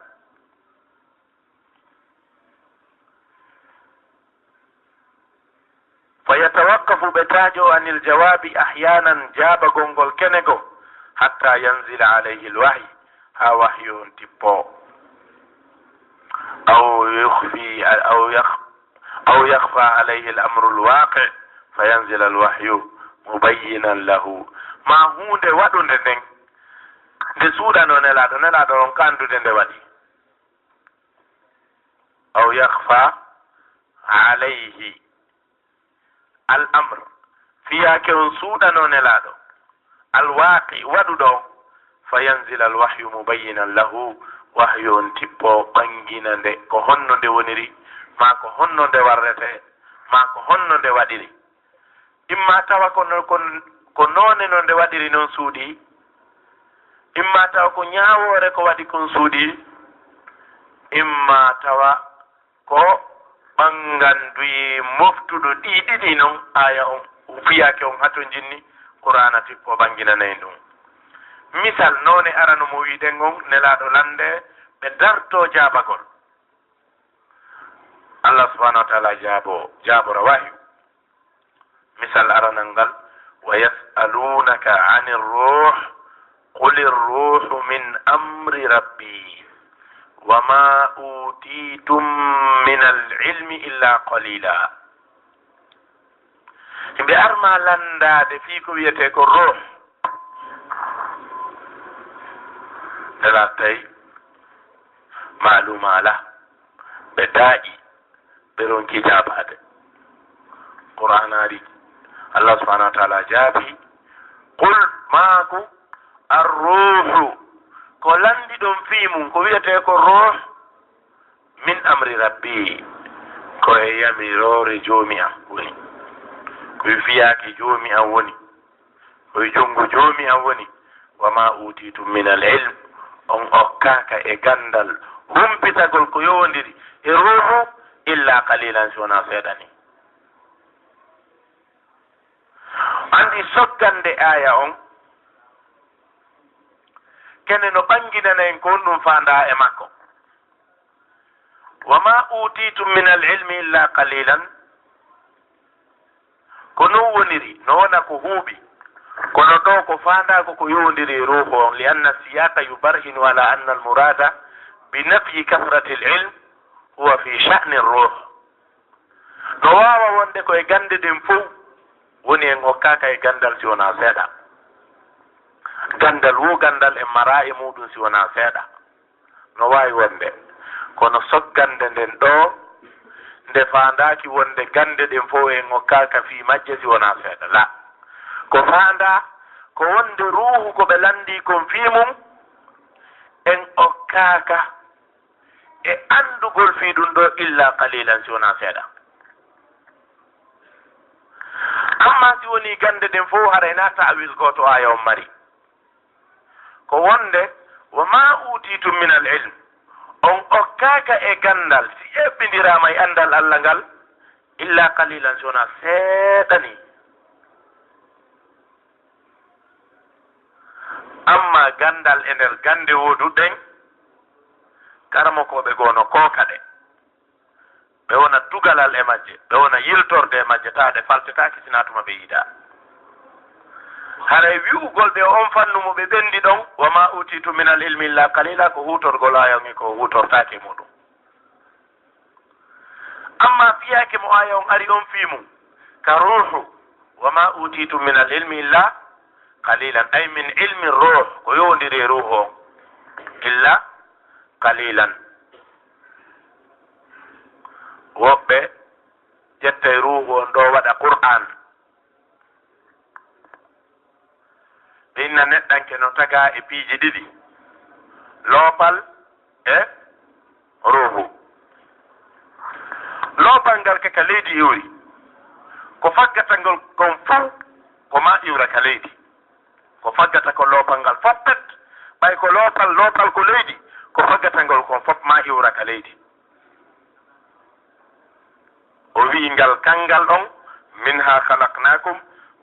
فيتوقف ɓe taajo anil jawabi ahyanan jabagol ngol kene go حتى ينزل عليه الوحي ها وحي تبو أو يخفى عليه الأمر الواقع فينزل الوحي مبينا له ما هو de waɗunde nden nde suuɗano nelaɗo on kandude nde waɗi aw yakhfa alayhi al amr fiyake on suuɗano nelaɗo alwaqi waɗuɗo fa yanzila alwahyu mubayyinan lahu wahyu on tippo ɓangina nde ko honno nde woniri ma ko honno nde warrete ma ko honno nde waɗiri imma tawa ko noone no nde waɗiri noon suuɗi imma tawa ko ñaawore ko waɗi kon suuɗi imma tawa ko ɓanganduyi moftuɗo ɗiɗiɗi noon aya on fiyake on hato jinni qur'ana tippo ɓanginanayi ɗum misal noone arano mo wiɗen on nelaɗo lande ɓe darto jabagol Allah subhanahu wa ta'ala jabora wahyu misal aranal ngal wa yas'alunaka 'anir ruh qulir ruhu min amri rabbi wama utitum min al-ilmi illa qalila himɓe arma landade fii ko wiyete ko ruh nela tawi malumala ɓe daaƴi ɓe ronki jabade qur'an ari Allah subhanahu wa ta'ala jaabi qul maaku arruhu ko landi ɗon fii mum ko wiyete ko ruh min amri rabbi ko e yamirore joomi am woni koye fiyaki joomi am woni koye jonngo joomi am woni wama utitum min al ilm on okkaka e gandal humpitagol ko yowodiri e ruhu illa qalilan si wona seeɗani andi soggande aya on kene no ɓanginana en ko on ɗum fanda e makko wama utitum min al ilmi illa qalilan ko non woniri no wona ko huuɓi kono ɗo ko fandako ko yowdiri e ruhu on li anna siyaka yubarhinu ala anna al murada bi nafyi kathrati al ilm huwa fi sha'ni ruh no wawa wonde koye gande ɗen fof woni en hokkaka e gandal si wona seeɗa gandal wo gandal e mara e muɗum si wona seeɗa no wawi wonde kono soggande nden ɗo nde fandaki wonde gande ɗen fof en hokkaka fi majje si wona seeɗa la ko fanda ko wonde ruhu ko ɓe landi kon fi mum en hokkaka e andugol fi ɗum ɗo illa qalilan si wona seeɗa amma si woni gande ɗen fof haray na ta'wil goto aya on mari ko wonde wa ma utitum min al ilm on okkaka e gandal si eɓɓidirama e andal Allah ngal illa qalilan si wona seeɗani amma gandal e nder gande woduɗen karamokoɓe gono kokaɗe ɓe wona tugalal e majje ɓe wona yiltorde e majje taade faltetaki sinatuma ɓe yiida haray wi'ugol ɓe on fannumo ɓe ɓendi ɗon wama utitu min al ilmi illa qalila ko hutorgol ayongi ko hutortake muɗum amma fiyake mo aya on ari on fimu ka ruhu wama utitu min al ilmi illa qalilan ay min ilmi ruh ko yowdiri ruhu on illa qalilan woɓɓe ƴettay ruhu on ɗo waɗa qur'an ɓe inna neɗɗanke no taga e piiji ɗiɗi loopal e ruhu loopal ngal keka leydi iwri ko faggata ngol kon fof ko ma iwra ka leydi ko faggata ko loopal ngal foppet ɓay ko loopal ko leydi ko faggata ngol kon fof ma iwra ka leydi o wi ngal kangal ɗon minha khalaqnakum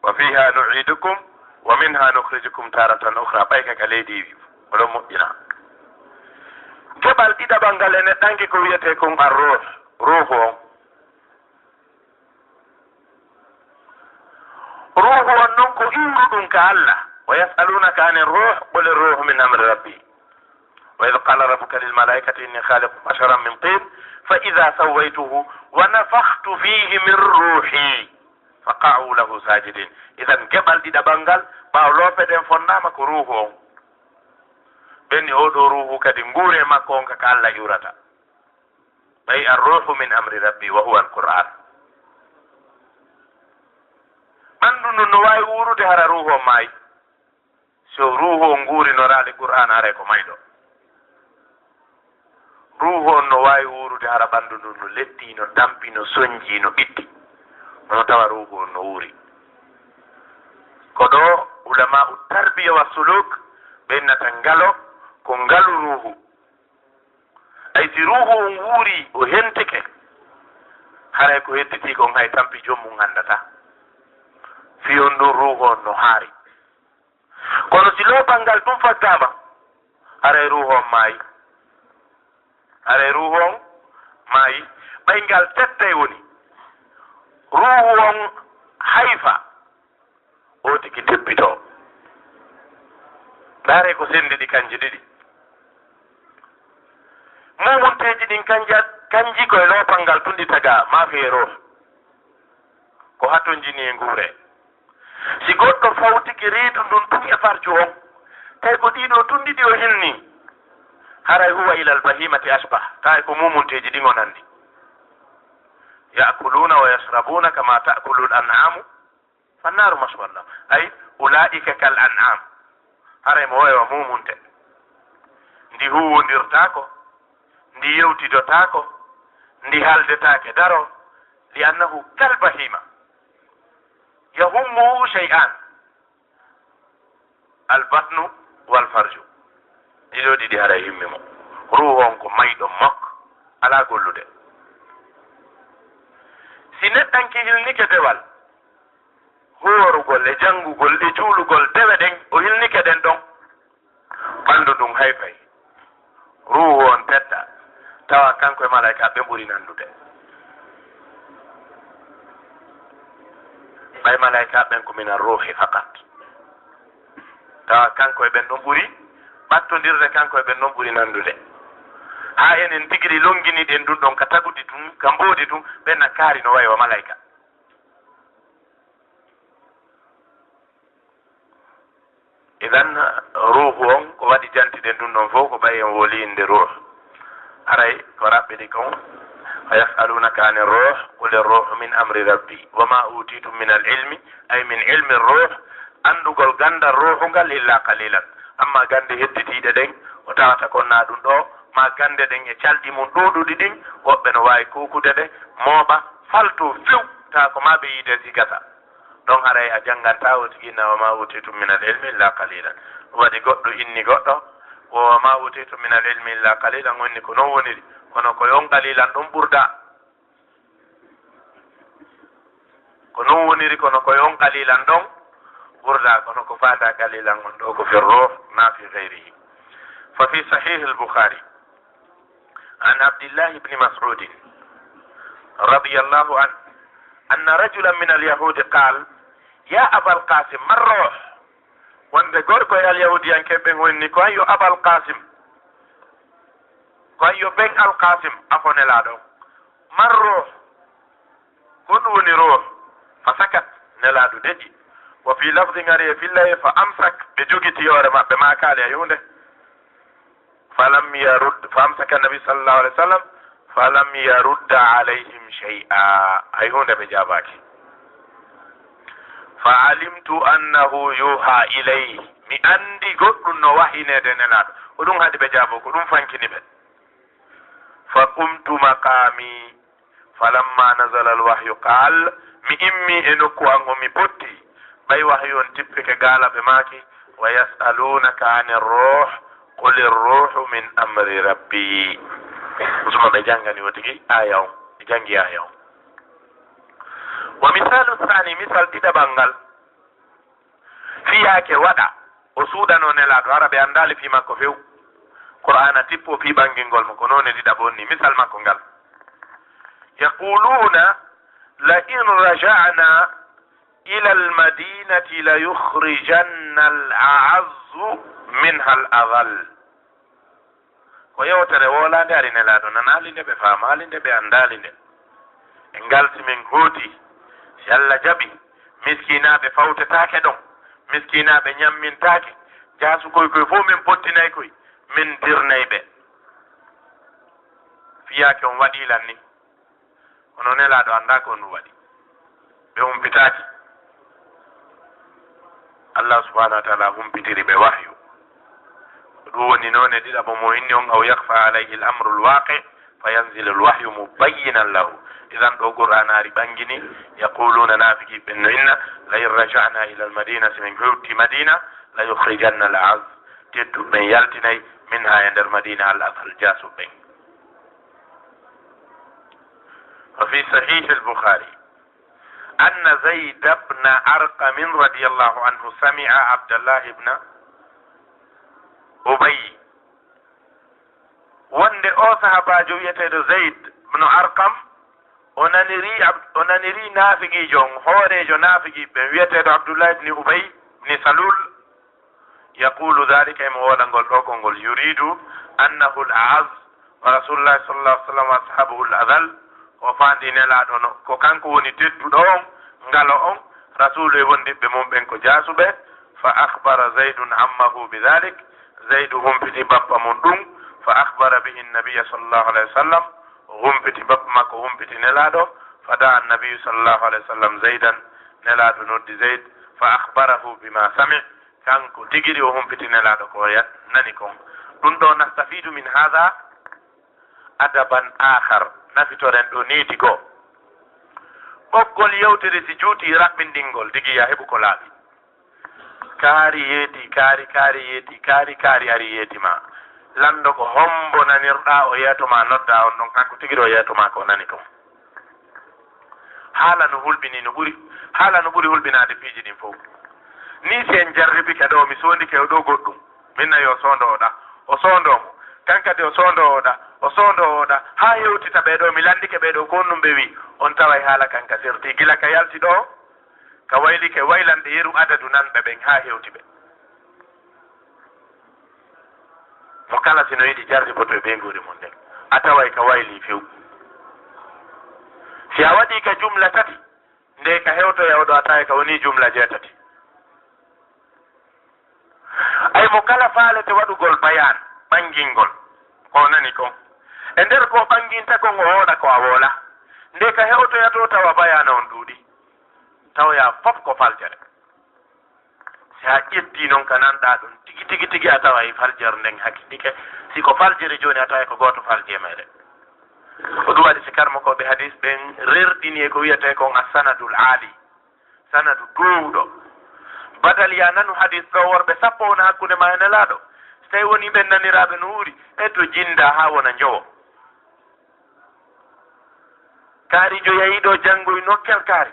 wa fiha nu'idukum wa minha nukhrijukum taratan ukhra ɓayka ka leydi wi oɗon moƴƴina keɓal ɗiɗaɓal ngal ene ɗanki ko wiyete kon ar ruhu on ruhu on noon ko iwru ɗum ka Allah wa yas'alunaka ani ruh qul ruhu min amri rabbi wa wa idh qala rabbuka lil malaikati inni khaliqun basharan min tin fa idha sawaytuhu wa nafakhtu fihi min ruhi faqa'u lahu sajidin. Idan gebal ɗiɗaɓal ɓaw lopeden fonnama ko ruhu on ɓenni oɗo ruhu kadi nguure makko on kaka Allah yurata. ɓay arruhu min amri rabbi wa huwa alquran. ɓandu ndu no wawi wurude hara ruhu o maayi so ruhu o nguurinoraɗe qur'an haray ko mayɗo. ruhu on no wawi wurude hara ɓandu ndu no leddi no dampi no soñji no ɓitti ono tawa ruhu on no wuuri. ko ɗo ulama u tarbiya wa suluk ɓennata ngalo ko ngalu ruhu. ay si ruhu on wuuri o hentike haray ko hedditi kon hay tampi jommum andata fiyon ɗum ruhu on no haari. kono si loopal ngal ɗum faddama haray ruhu on maayi. haray ruhu on maayi. ɓay ngal tettay woni ruhu on hayfa o tigi tebbito. ndaare ko sendi ɗi kanji ɗiɗi mumunteji ɗin kanji koye loopal ngal tun ɗi taga ma feero ko hatton jini e nguure. si goɗɗo fawtiki reedu ndun tun e farju on tawi ko ɗiɗo tun ɗiɗi o hinni haray huwa ilal bahimati asbah tawi ko mumunteji ɗin o nandi. yakuluna wa yashrabuna kama ta'kulu al-an'amu fannaru maswan lahum ay ulaika kal an'am. haray mo woywa mumunte ndi huwondirtako ndi yewtidotako ndi haldetake daro li annahu kal bahima yahummuhu shay'an albatnu walfarju. ɗiɗo ɗiɗi haray himmimo. ruhu on ko mayɗo makko ala gollude. si neɗɗanke hilnike dewal horugol e janngugol e juulugol dewe ɗen o hilnike ɗen ɗon ɓanndu ɗum hayfay ruhu on tedda tawa kanko e malaika ɓe ɓuri nandude. ɓay malaika ɓen ko min arruhi fakat tawa kanko e ɓen ɗon ɓuri ɓattodirde kanko e ɓen ɗon ɓuri nandude. ha enen tigiri longiniɗen ɗum ɗon ka taguɗi tum ka mboodi tum ɓenna kaari no wayi wa malaika. idan ruhu on ko waɗi jantiɗen ɗum ɗon fof ko ɓay en woli inde ruh. aray ko raɓɓiɗi kon fa yasalunaka ani ruh qul irruhu min amri rabbi wa ma utitum min al ilmi ay min ilmi ruh andugol gandal ruhu ngal illa qalilan. amma gande hedditiɗe ɗen o tawata kon na ɗum ɗo ma gande ɗen e calɗi mum ɗuɗuɗi ɗin woɓɓe no wawi kukude ɗe mooɓa falto few ta ko ma ɓe yiide sigata ɗon haray a jangganta o tiguina wa ma utitum min al ilmi illa qalilan. waɗi goɗɗo inni goɗɗo o wa ma utitum min al ilmi illa qalilan wonni ko non woniri kono ko yon qalilan ɗum ɓurda. ko non woniri kono ko yon qalilan ɗon ɓurda kono ko fata qalilan on ɗo ko fi ruh ma fi gayrihi. fa fi sahih al-bukhari عن عبد الله بن مسعود رضي الله عنه أن رجلا من اليهود قال يا أبا القاسم ما الروح وند غوركو يا اليهوديان كبن وني كو ايو أبا القاسم كو ايو بن القاسم أفون لادو ما الروح كن وني روح فسكت نلادو دجي وفي لفظ غري في الله فأمسك بجوجتي يورما بما قال يهوده فلم يرد فامسك النبي صلى الله عليه وسلم فلم يرد عليهم شيئا اي هون بجابك فعلمت انه يوحى اليه مي اندي غدو نو وحي ندنلا ودون هادي بجابو كدون فانكني بن فقمت مقامي فلما نزل الوحي قال مي امي انكو انغو مي بوتي باي وحي اون تيبك غالا بماكي ويسالونك عن الروح قل الروح من أمر ربي. وسمع بجانغاني وتجي آية بجانغي آية. ومثال الثاني مثال تدا بانغال فيها كودا وسودا نونلا غارا بياندالي في ماكو فيو قرآن تيبو في بانغينغول مكونوني تدا بوني مثال ماكو نغال يقولون لئن رجعنا إلى المدينة ليخرجن الأعز منها الأذل yewtere wolande ari nelaɗo nanali nde ɓe famali nde ɓe andali nde e ngalti min hooti si Allah jaɓi miskinaɓe fawtetake ɗon miskinaɓe ñammintake jasukoy koye fof min pottinay koye min dirnay ɓe fiyake on waɗilan ni hono nelaɗo anda ko ndu waɗi ɓe humpitaki Allah subhanahu wa taala humpitiri ɓe wahyu ɗum woni noon e ɗiɗaɓo mo inni on aw yakfa alayhi l amru lwaqi fa yanzilu lwahyu mubayyinan lahu idan ɗo qur'anari ɓangini yaquluna nafiki ɓen no inna la in rajana ila almadina si min hewti madina la yukhrijanna al az tedduɓe ɓen yaltinayi min ha e nder madina al azal jasuɓe ɓen وفي صحيح البخاري أن زيد بن أرقم رضي الله عنه سمع عبد الله بن أبي wonde o sahabajo wiyeteɗo Zayd ibn Arqam o naniri naafigijo on hoorejo naafigi ɓe wiyeteɗo Abdullah ibn Ubay ibn Salul yaqulu dhalika emo woɗangol ɗo kolngol yuridu annahu al-a'az wa rasulullah sallallahu alaihi wasallam wa ashabuhu al-adhal o fandi nelaɗo no ko kanko woni tedduɗo on ngalo on rasulu e wondiɓe mum ɓen ko jasuɓe fa akhbara zaydun ammahu bidhalik zaydu humpiti bappa mum ɗum fa akhbara bihi nnabiya sallllahu alayhi wa sallam humpiti bappa makko humpiti nelaɗo fa da annabiyu sallllahu alayhi wa sallam zaydan nelaɗo noddi zayd fa akhbarahu bima sami kanko tigiri o humpiti nelaɗo ko nani kon ɗum ɗo nastafidu min hada adaban akhar nafitoren ɗo needi goo ɓoggol yewtere si juuti raɓɓindingol digiya heɓu ko laaɓi kaari yeeti kaari ari yeetima lando ko hombo nanirɗa o yeetoma nodda on ɗon kanko tigiri o yeetoma ko nani kon haala no ɓuri hulɓinade piiji ɗin fof ni si en jarribike ɗo mi sondike o ɗo goɗɗum minna yo sondowoɗa o sondomo kankadi o sondowoɗa ha hewtita ɓeɗo mi landike ɓeɗo ko num ɓe wi on taway haala kanka serti gila ka yalti ɗo ka waylike waylande yeru adadu nanɓe ɓen ha hewti ɓe mo kala sino yiɗi jarriboto e ɓe guri mum nden a taway ka wayli few si a waɗi ka jumla tati nde ka hewtoya oɗo a tawi ka woni jumla jeetati ay mo kala faalete waɗugol bayan ɓangingol ko nani kon e nder ko ɓanginta kon o woɗa ko a woola nde ka hewtoyato tawa bayana on ɗuuɗi tawya fof ko faljere si a ƴetti noon ka nanɗa ɗum tigi a tawa e faljere nden hakkindike si ko faljere joni a tawa ko goto falje meɗen ko ɗum waɗi si karmakoɓe hadis ɓen rerɗini e ko wiyete kon a sanadul aali sanadu dowɗo badal ya nanu hadis ɗo worɓe sappo wona hakkude ma e nelaɗo so tawi woni ɓen naniraɓe no wuuri e to jinda ha wona jowo kaarijo yahiɗo janngoy nokkel kaari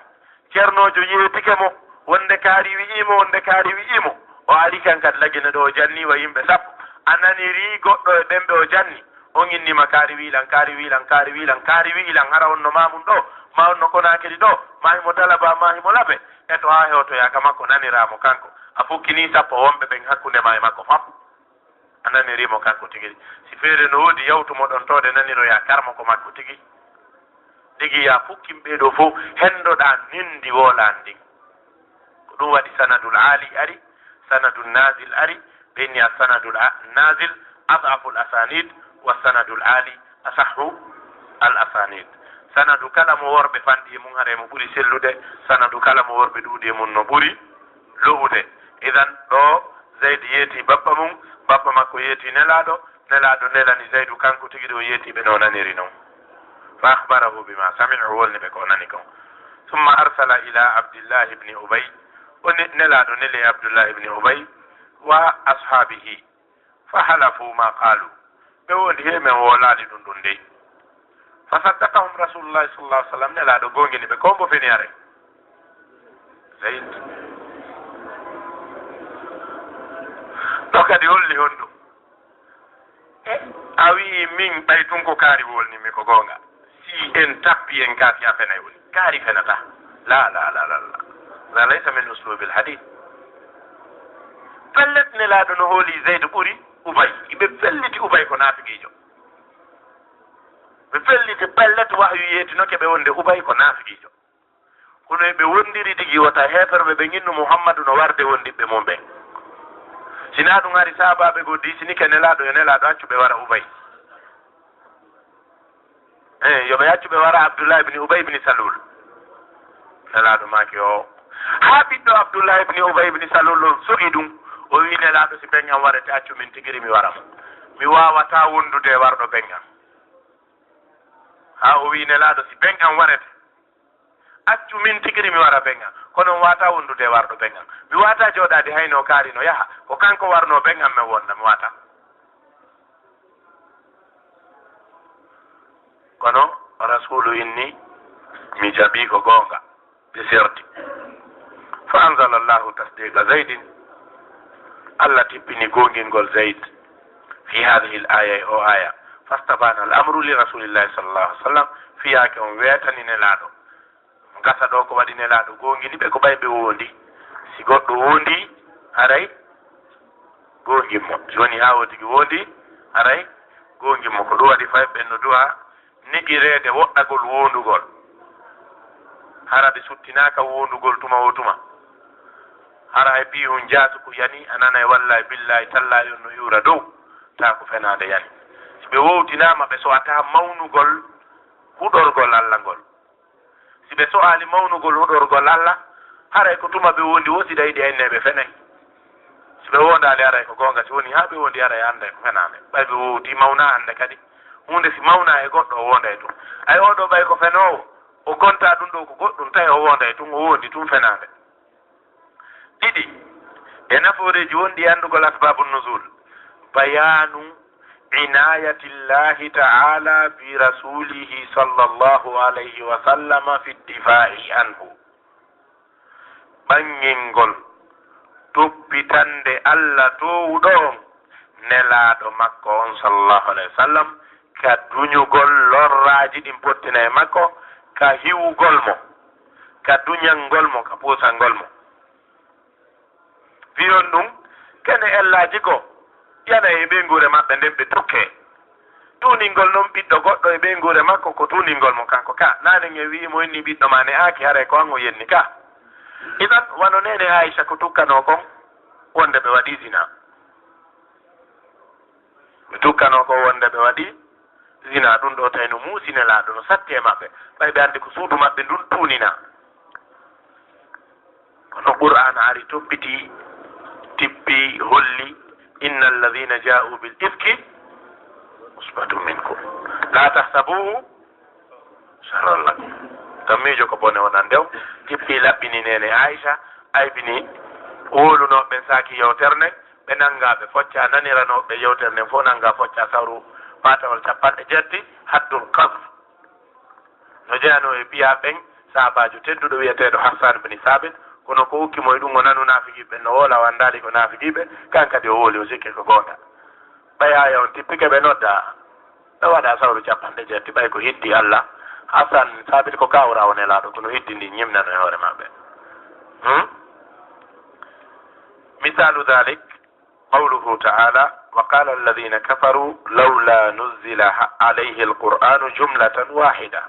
ceernojo yeetike mo wonde kaari wi'imo o ari kan kadi lagine ɗo o janniwa yimɓe sappo a naniri goɗɗo e ɓen ɓe o janni on innima kaari wiilan hara onno mamum ɗo ma onno konakedi ɗo mahimo talaba mahimo laɓe e to ha hewtoyaka makko naniramo kanko a fukkini sappo wonɓe ɓen hakkunde ma e makko fam a nanirimo kanko tigi si feere no woodi yawtumo ɗon tode naniroya karma ko makko tigi ɗigi ya fukkim ɓeɗo fof hendoɗa nindi wolan ndin ko ɗum waɗi sanadul aali ari sanadul nasil ari ɓenni a sanadul nasil adafu l asanid wa sanadul aali asahu al asanid sanadu kala mo worɓe fanɗi e mum haɗa mo ɓuri sellude sanadu kala mo worɓe ɗuuɗi e mum no ɓuri lohude idan ɗo zeydi yeeti bappa mum bappa makko yeeti nelaɗo nelani zeydu kanko tigi ɗo yeetiɓe no naniri noon fa akhbarahu bima sami'u wolni ɓe ko nani kon summa arsala ila abdillah ibni ubay o nelaɗo neli abdullah ibni ubay wa ashabihi fa halafu ma qalu ɓe wondi he men wolali ɗum ɗum ndey fa saddaqahum rasulullahi sallallahu alih w sallam nelaɗo gongini ɓe ko mbo feni are zayd ɗo kadi holli hon ɗum a wi min ɓay tun ko kaari wolnimi ko gonga si en tappi en kaasi a fenay woni kaari fenata la la laysa min uslubil hadith pellet nelaɗo no hooli zeyde ɓuri ubay iɓe felliti ubay ko naafigiijo ɓe felliti pellet wahyu yeetinoke ɓe wonde ubay ko naafiqiijo kono ɓe wondiri tigi wota heeferɓe ɓe ginnu muhammadu no warde wondiɓɓe mum ɓen sina ɗum hari sahabaɓe go disinike nelaɗo yo nelaɗo accuɓe wara ubay yoɓe accuɓe wara abdoullah ibni ubay ibni salul nelaɗo maki o ha ɓiɗɗo abdoullah ibni ubay ibni salul on sohi ɗum o wi nelaɗo si ɓen am warete accu min tigiri mi waramo mi wawata wondude e warɗo ɓen am ha o wi nelaɗo si ɓen am warete accu min tigiri mi wara ɓen am kono wata wondude e warɗo ɓen am mi wata joɗade hayno kaarino yaha ko kanko warno ɓen am men wonda mi wata kono rasulu inni mi jaɓi ko goonga ɓe serti fa anzala llahu tasdiqa zaydin allah tippini gongingol zayd fi hadihi l aya o aya fastabana al amru li rasulillahi sallallahu alih w sallam fiyake on weetani nelaɗo gasa ɗo ko waɗi nelaɗo gongini ɓe ko ɓayɓe wondi si goɗɗo wondi haray gongimmo joni ha wotigi wondi haray gongimmo ko ɗum waɗi fay ɓenno duwa nigirede woɗɗagol wondugol hara ɓe suttinaka wondugol tuma o tuma hara e biyun jasuku yani anana wallahi billahi tallahi on no yura dow ta ko fenade yani si ɓe wowtinama ɓe so'ata mawnugol huɗorgol allah ngol si ɓe so'ali mawnugol huɗorgol allah haray ko tuma ɓe wondi wosi ɗayɗi enne ɓe fenay si ɓe wondali aray ko gonga si woni ha ɓe wondi aray anda ko fename ɓay ɓe wowti mawna ande kadi hunde si mawna e goɗɗo o wonda e tum ay oɗo ɓay ko fenowo o gonta ɗum ɗo ko goɗɗum tawi o wonda e tum o wondi tum fenade ɗiɗi e nafooreji wonɗi andugol asbabu nusul bayanu inayati llahi ta'ala bi rasulihi sallallahu alayhi wa sallama fi ddifa'i anhu ɓangingol toppitande allah towɗo on nelaɗo makko on sallallahu alayhi wa sallam ka duñugol lorraji ɗin pottina e makko ka hiwugol mo ka duñangol mo ka puusangol mo wiyon ɗum kene ellaji ko yana e ɓeygure maɓɓe nden ɓe tukke tuningol noon ɓiɗɗo goɗɗo e ɓeygure makko ko tuningol mo kanko ka nanen e wimo inni ɓiɗɗo ma ne aaki haray ko an o yenni ka idan wano nene aicha ko tukkano kon wonde ɓe waɗi zina ɓe tukkano ko wonde ɓe waɗi zina ɗum ɗo tawi no muusinelaɗo no satti e maɓɓe ɓay ɓe andi ko suudu maɓɓe ndun tunina kono qur'an ari toppiti tippi holli inna alladhina ja'u bil ifki usbatun minkum la tahsabuhu sharran lakum tammijo ko bone wonan ndew tippi laɓɓini nene aicha aybini wolunoɓe saki yewterne ɓe nanga ɓe focca naniranoɓe yewtere nden fof nanga focca sawru fatawol 70 haddul qadr no jeyano e biya ɓen sahabajo tedduɗo wiyeteɗo hassan bni sabit kono ko ukkimo e ɗum o nanu naafigiɓe no wola wandali ko naafigiɓe kan kadi o wooli o sikki ko gonga ɓaya on tippike ɓe nodda ɓe waɗa sawru 70 ɓay ko hiddi allah hassan sabit ko kawra o nelaɗo kono hiddi ndi ñimnano e hoore maɓɓe misalu dhalik qawluhu ta'ala وقال الذين كفروا لولا نزل عليه القرآن جملة واحدة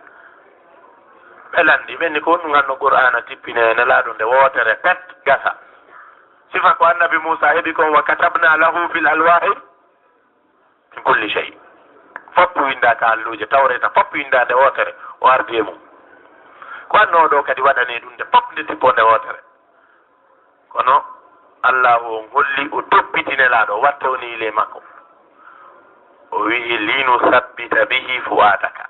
belandi ɓenni ko ɗum ganno qur'ana tippine nelaɗo nde wootere pet gasa sifa ko annabi moussa heeɓi kon wa katabna lahu fil alwahi min kulli shay foppu windaka alluje tawreta foppu windade wootere o ardi e mum ko anno ɗo kadi waɗani ɗum nde fop nde tippo nde wootere kono allah o holli o toppiti nelaɗo o wattawni ile makko o wi'i linu sabbita bihi fu'adaka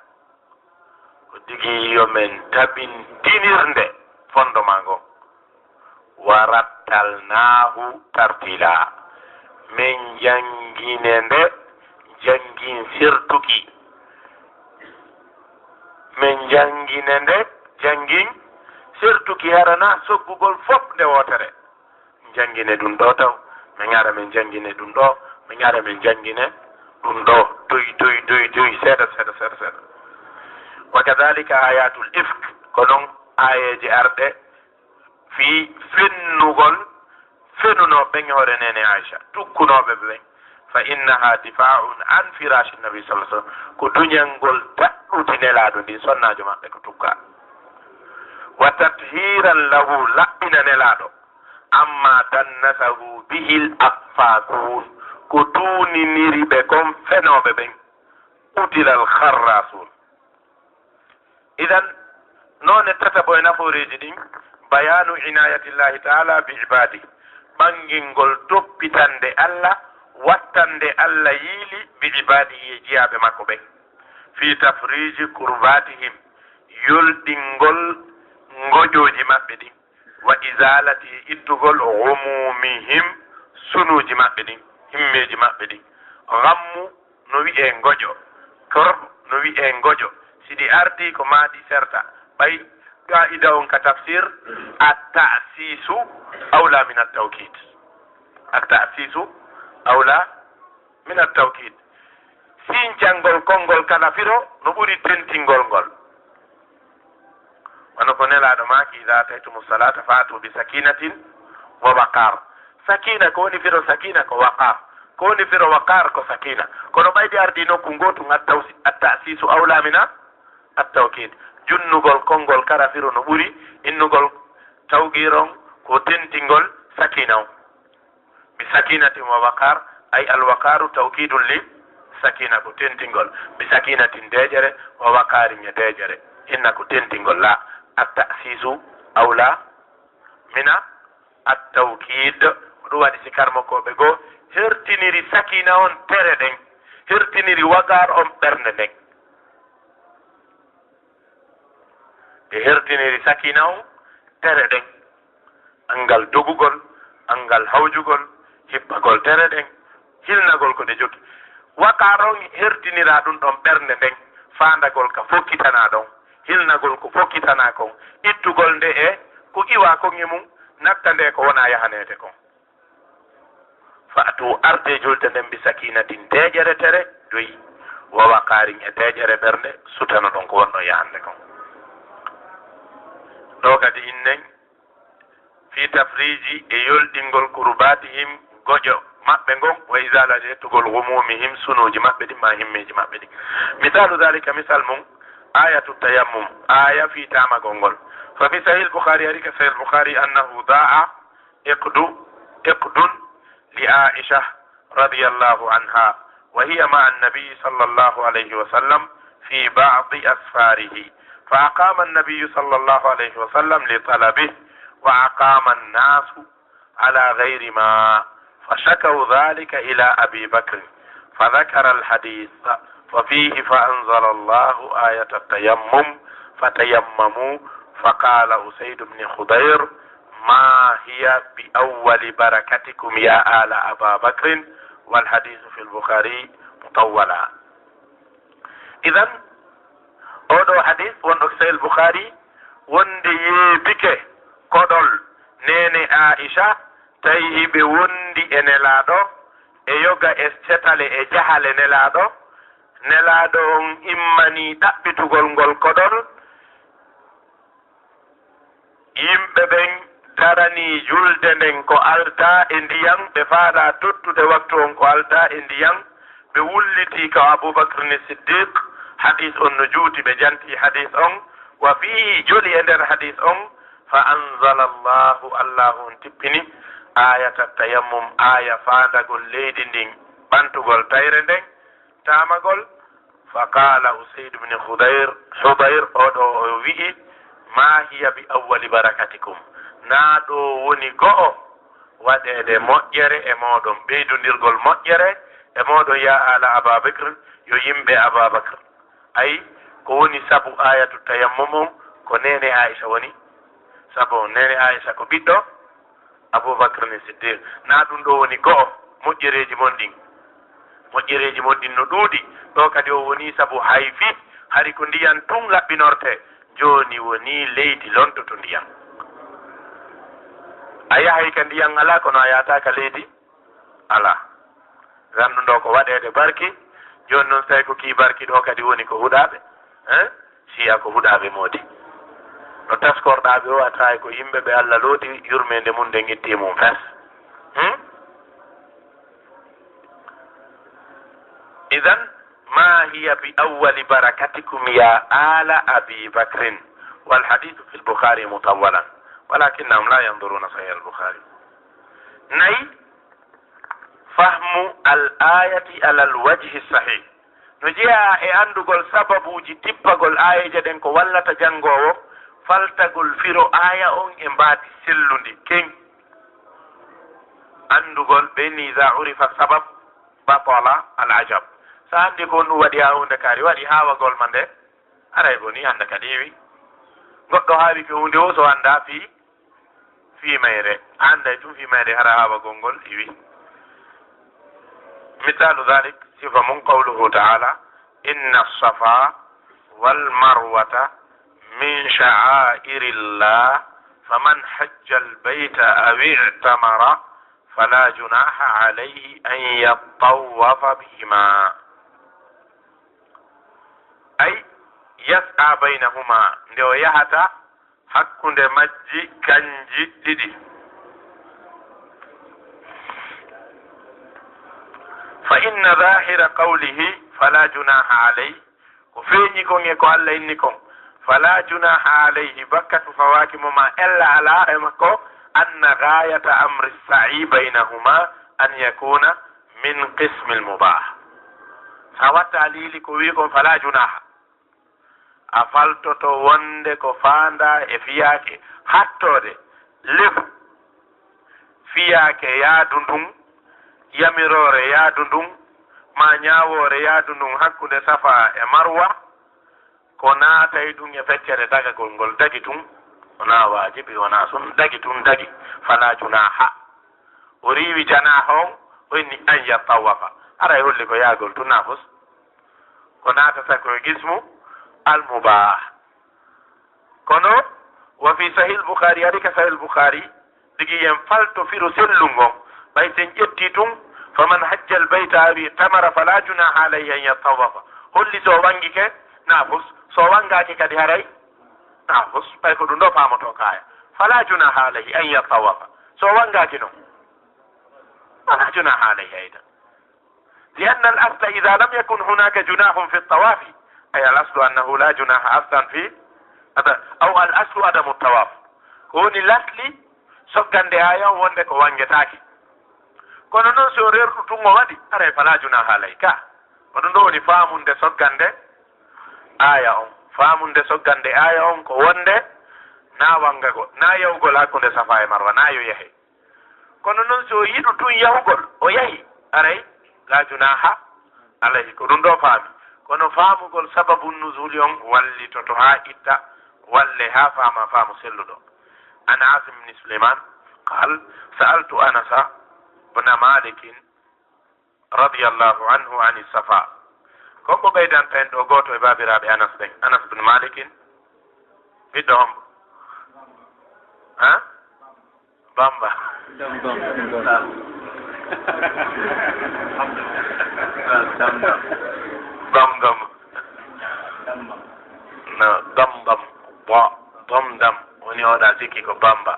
o digi yomen tabintinirnde fondement ngon wa rattalnahu tartila min jangine nde jangin sirtuki min jangine nde jangin sirtuki harana soggugol fop nde wotere jangine ɗum ɗo taw min ara min jangine ɗum ɗo min ara min jangine ɗum ɗo doy seeɗa wa kadhalika ayatul ifk ko ɗon ayeji arɗe fi fennugol fenunoɓe hoore nene aicha tukkunoɓe ɓe fa innaha difa'un an firashi nabi sallallahu alaihi wasallam ko duñangol uti nelaɗo ndin sonnajo maɓɓe ko tukka wa tathiran lahu laɓɓina nelaɗo amma dannasahu bihil affakun ko tuniniri ɓe kon fenoɓe ɓen utilal kharrasun. idan noone tataɓo e naforeji ɗin bayanu inayatillahi taala bi ibadi ɓangingol toppitande allah wattande allah yiili bi ibadihi e jiyaɓe makko ɓen fi tafriji kurbatihim yolɗingol ngoƴoji maɓɓe ɗin wa isalati ittugol humumihim sunuji maɓɓe ɗin himmeji maɓɓe ɗin. gammu no wi'e ngoƴo korb no wi'e ngoƴo siɗi ardi ko maaɗi serta ɓay qa'ida on ka tafsir at-ta'sisu awla min at-tawkid. at-ta'sisu awla min at-tawkid. sincangol konngol kala firo no ɓuri tentingol ngol wono ko nelaɗo maki ida ataytumu salata fatu bi sakinatin wa waqar. sakina ko woni firo sakina ko waqar ko woni firo waqar ko sakina kono ɓaydi ardi nokku ngotu at-ta'sisu awla mina at-tawkid. junnugol konngol kala firo no ɓuri innugol tawqiron ko tentingol sakina o bi sakinatin wa waqar ay al-waqaru tawkidun li sakina ko tentingol bi sakinatin deƴere wa waqarin e deƴere inna ko tentingol la at-ta'sisu awla mina at-tawkid. ɗum waɗi si karmakoɓe goo hertiniri sakina on tere ɗen hertiniri wagar on ɓernde nden ɓe hertiniri sakina on tere ɗen angal dogugol angal hawjugol hippagol tere ɗen hilnagol ko de jogi wakar on hertinira ɗum ɗon ɓernde nden fandagol ka fokkitana ɗon hilnagol ko fokkitana kon ittugol nde e ko iwa kon e mum natta nde ko wona yahanede kon fatu arde julde nden bi sakinatin deƴere tere doyi wa waqarin e deƴere ɓernde sutano ɗon ko wonno yahande kon. ɗo kadi innen fi tafriji e yolɗingol kurbatihim goƴo maɓɓe ngon wa isalati ettugol humumihim sunuji maɓɓe ɗin ma himmeji maɓɓe ɗin. misalu dhalika misal mum ayatu tayammum aya fi tamagol ngol fa fi sahih al-bukhari harika sahih al-bukhari annahu da'a iqdun li aisha radiyallahu anha wa hiya ma'a an-nabi sallallahu alayhi wa sallam fi ba'd asfarihi fa aqama an-nabi sallallahu alayhi wa sallam li talabihi wa aqama an-nasu ala ghayri ma فشكوا ذلك إلى أبي بكر فذكر الحديث ففيه فأنزل الله آية التيمم فتيمموا فقال أسيد بن خضير ما هي بأول بركتكم يا آل أبا بكر والحديث في البخاري مطولا. إذن أودو حديث وندو سي البخاري وندي بك قدل نيني عائشة tawi ɓe wondi e nelaɗo e yoga e setale e jahale nelaɗo on immani ɗaɓɓitugol ngol koɗol yimɓe ɓen darani julde nden ko alta e ndiyam ɓe faaɗa tottude waktu on ko alta e ndiyam ɓe wulliti ka aboubacre siddiq hadis on no juuti ɓe janti hadis on wa fihi joli e nder hadis on fa anzala allahu on tippini ayata tayammum aya fandagol leydi ndin ɓantugol tayre nden tamagol fa qala usayd ibn hudayr oɗo o wi'i ma hiya bi awwali barakatikum na ɗo woni go'o waɗede moƴƴere e moɗon ɓeydodirgol moƴƴere e moɗon ya ala ababacre yo yimɓe ababacre ayi ko woni sabu ayatu tayammum on ko nene aicha woni sabu nene aicha ko ɓiɗɗo aboubacre ne siddiq na ɗum ɗo woni go'o moƴƴereji mon ɗin no ɗuuɗi ɗo kadi o woni sabu hayfi hari ko ndiyan tun laɓɓinorte joni woni leydi lontoto ndiyan a yahay ka ndiyan ala kono a yataka leydi ala gandu ɗo ko waɗede barki joni noon tawi ko ki barki ɗo kadi woni ko huɗaɓe siya ko huɗaɓe moodi no taskorɗaɓe o atawi ko yimɓeɓe Allah looti yurmede mum nde guitti mum fes idan ما هي بأول بركتكم يا آل أبي بكر. والحديث في البخاري مطولا ولكنهم لا ينظرون صحيح البخاري. ني فهم الآية على الوجه الصحيح. نجيا e andugol sababuji tippagol ayaje ɗen ko wallata jangowo faltagol firo aya on e mbaadi sellundi ken andugol ɓeni za urifa sabab batala al ajab. sa andi ko ɗum waɗi ha hunde kaari waɗi hawagol ma nde aray bo ni anda kadi wi goɗɗo haawi ko hunde o so anda fimayre anda tum fimayre hara hawagol ngol iwi. مثال ذلك صفة من قوله تعالى إن الصفا والمروة من شعائر الله فمن حج البيت أو اعتمر فلا جناح عليه أن يطوف بهما أي يسعى بينهما ندو يهتا حق مجي كنجي ديدي. فإن ظاهر قوله فلا جناح عليه وفيني كون يكو الله إنكم فلا جناح عليه بكة فواكم ما إلا على أمكو أن غاية أمر السعي بينهما أن يكون من قسم المباح. سوى تعليل كويكم فلا جناح أفلتو وندك فاندا إفياك حتى دي لف فياك يا دندون yamirore yaadu ndun ma ñaawore yaadu ndun hakkude safa e marwa ko naatay ɗum e feccere dagagol ngol dagi tun wona wajibi wona sun dagi tun dagi fala junaha o riiwi janaha on o inni an yattawafa aray holli ko yaagol tun nafus ko naatata koye gismu almubah. kono wa fi sahih bukhari aɗi ka sahih bukhari digi yen falto firo sellungon ɓay sen ƴetti tun faman hajja albayta aw i'tamara fala junaha alayhi an yattawafa holli so wangike nafus so wangaki kadi haray nafus ɓay ko ɗum ɗo pamoto kaya fala junaha alayhi an yattawafa so wangaki noon fala junaha alayhi aydan لأن الأصل إذا لم يكن هناك جناح في الطواف أي الأصل أنه لا جناح أصلا في أو الأصل عدم الطواف هوني الأصل سكن دي آية وندك وانجتاكي kono noon so reerɗu tungo waɗi aray fala junaha alayka ko ɗum ɗo woni faamunde soggande aya on faamunde soggande aya on ko wonde na wangago na yahugol hakkunde safa e marwa na yo yahe. kono noon so yiɗu tun yahugol o yahi aray la junaha alayhi ko ɗum ɗo faami. kono faamugol sababu nusuli on wallitoto ha itta walle ha faama faamu selluɗo. an asim ibn suleyman qal sa'altu anasa بن مالك رضي الله عنه عن الصفا كوكو بيدان تين دو غوتو بابي رابي انس بن مالك بدهم ها بامبا دم no dam wa dam woni oda sikki ko bamba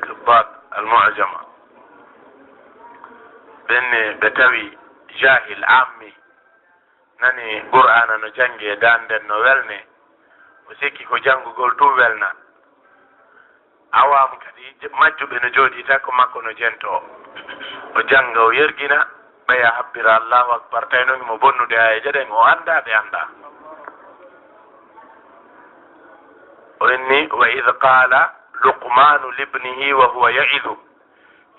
بالضاد المعجمة بني بتوي جاهل عامي ناني قرآن نجنجي داندن نوالني وسيكي كو جانغو قول تو welna awam kadi majjuɓe no jooɗi tan ko makko no jento o janga o yergina ɓeya habbira allahu akbar tawnogi mo bonnude haye jaɗen o anda ɓe anda وإني وإذ قال لقمان لابنه وهو يعظ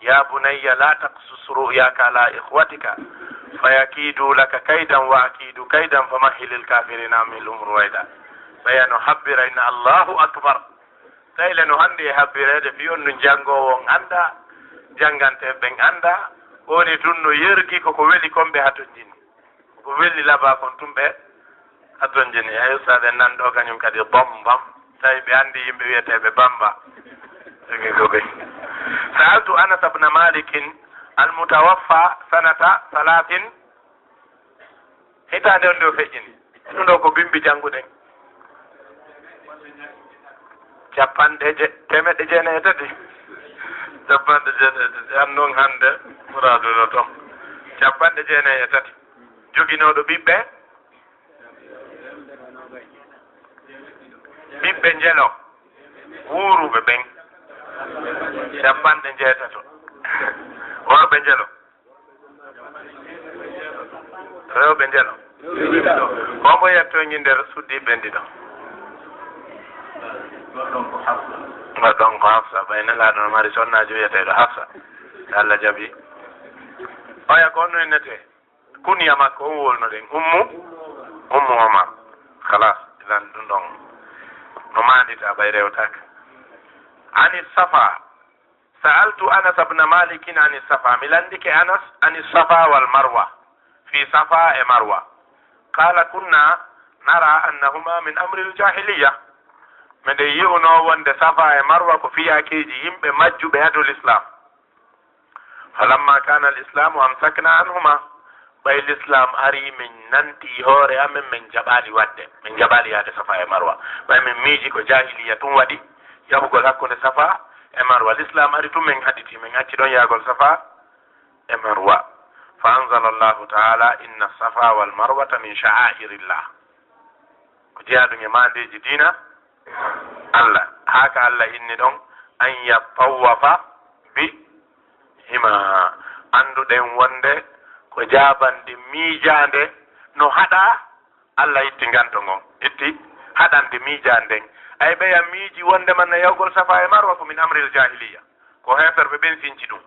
يا بني لا تقصص رؤياك على إخوتك فيكيدوا لك كيدا وأكيد كيدا فمهل الكافرين أمهلهم رويدا فينحبر إن الله أكبر تيلا نهندي حبر في أن جانغو وان أندا جانغان تبين أندا وني تنو يركي كوكو ويلي كومبي هاتنجين كوكو ويلي لابا كنتم به هاتنجين يا يساد ناندو كانيم كدي بام بام tawi ɓe anndi yimɓe wiyeteɓe bamba goɓe. sa'altu anas bna malikin almutawaffa sanata 30 hitande on nde o feƴƴini ɗum ɗo ko bimbi jannguɗen temeɗɗe 9 tati capanɗe jeeɗiɗi anndon hannde muraduno toon capanɗe jeenayi e tati joginooɗo ɓiɓɓe ɓiɓɓe njelo wuuruɓe ɓen capanɗe jeetato worɓe njelo rewɓe njelo hombo yettoñi nder suddiɓe ndiɗo ɗon ko hafsa ɓaynelaɗo no mari sonnaji wiyeteɗo hafsa Allah jaaɓi oya ko onno innete kunya makko on wolnoɗen ummu omar halas ilan ɗum ɗon no mandita ɓay rewtaka ani safa sa'altu anas bna malikin ani safa mi landike anas ani safa wal marwa fi safa e marwa qala kunna nara annahuma min amri ljahiliya minde yi'uno wonde safa e marwa ko fiyakeji yimɓe majjuɓe adol islam falamma kana l'islamu amsakna anhuma ɓay l'islam ari min nanti hoore amen min jaɓali wadde min jaɓali yaade safa e marwa ɓay min miiji ko jahiliya tum waɗi yahugol hakkude safa e marwa l'islam ari tum min haɗiti min acci ɗon yaagol safa e marwa fa anzala allahu taala inna safa wal marwata min sha'airillah ko jeyaɗum e mandeji dina Allah haka Allah inni ɗon an yattawafa bi hima anduɗen wonde ko jabande miijande no haɗa Allah itti nganto ngon itti haɗande miijanden ay ɓeya miiji wonde man no yawgol safa e marwa ko min amril jahiliya ko heferɓe ɓen sinci ɗum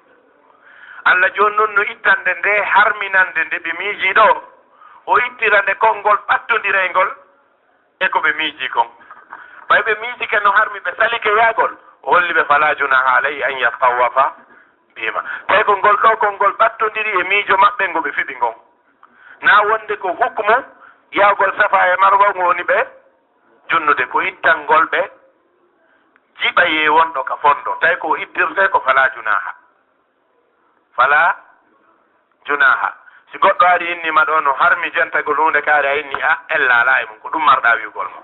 Allah joni noon no ittande nde harminande nde ɓe miiji ɗo o ittira nde konngol ɓattodirengol e ko ɓe miiji kon ɓay ɓe miiji ken no harmi ɓe salike yaagol o holli ɓe fala junaha alayhi an yattawafa bima tawi ko ngol ɗo konngol ɓattodiri e miijo maɓɓe ngo ɓe fiɓi ngon na wonde ko hukmu yawgol safa e marwa ngo woni ɓe junnude ko ittangol ɓe jiɓa ye wonɗo ka fondo tawi ko ittirte ko fala junaha si goɗɗo ari innima ɗo no harmi jentagol hunde kaari a inni a ella ala e mum ko ɗum marɗa wiugol mo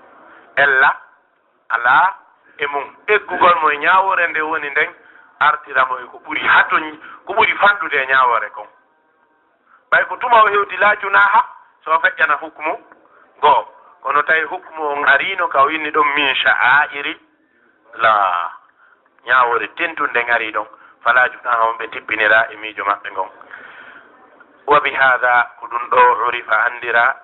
ella ala e mum eggugol mo e ñawore nde woni nden artiramo e ko ɓuri hatoñ ko ɓuri fandude e ñawore kon ɓay ko tuma o hewdi la junaha so feƴƴana hukmu goo kono tawi hukmu on arino ka o inni ɗon min sha'airi la ñawore tentunde ngari ɗon fala junaha on ɓe tippinira e miijo maɓɓe ngon wa bi hada ko ɗum ɗo urifa andira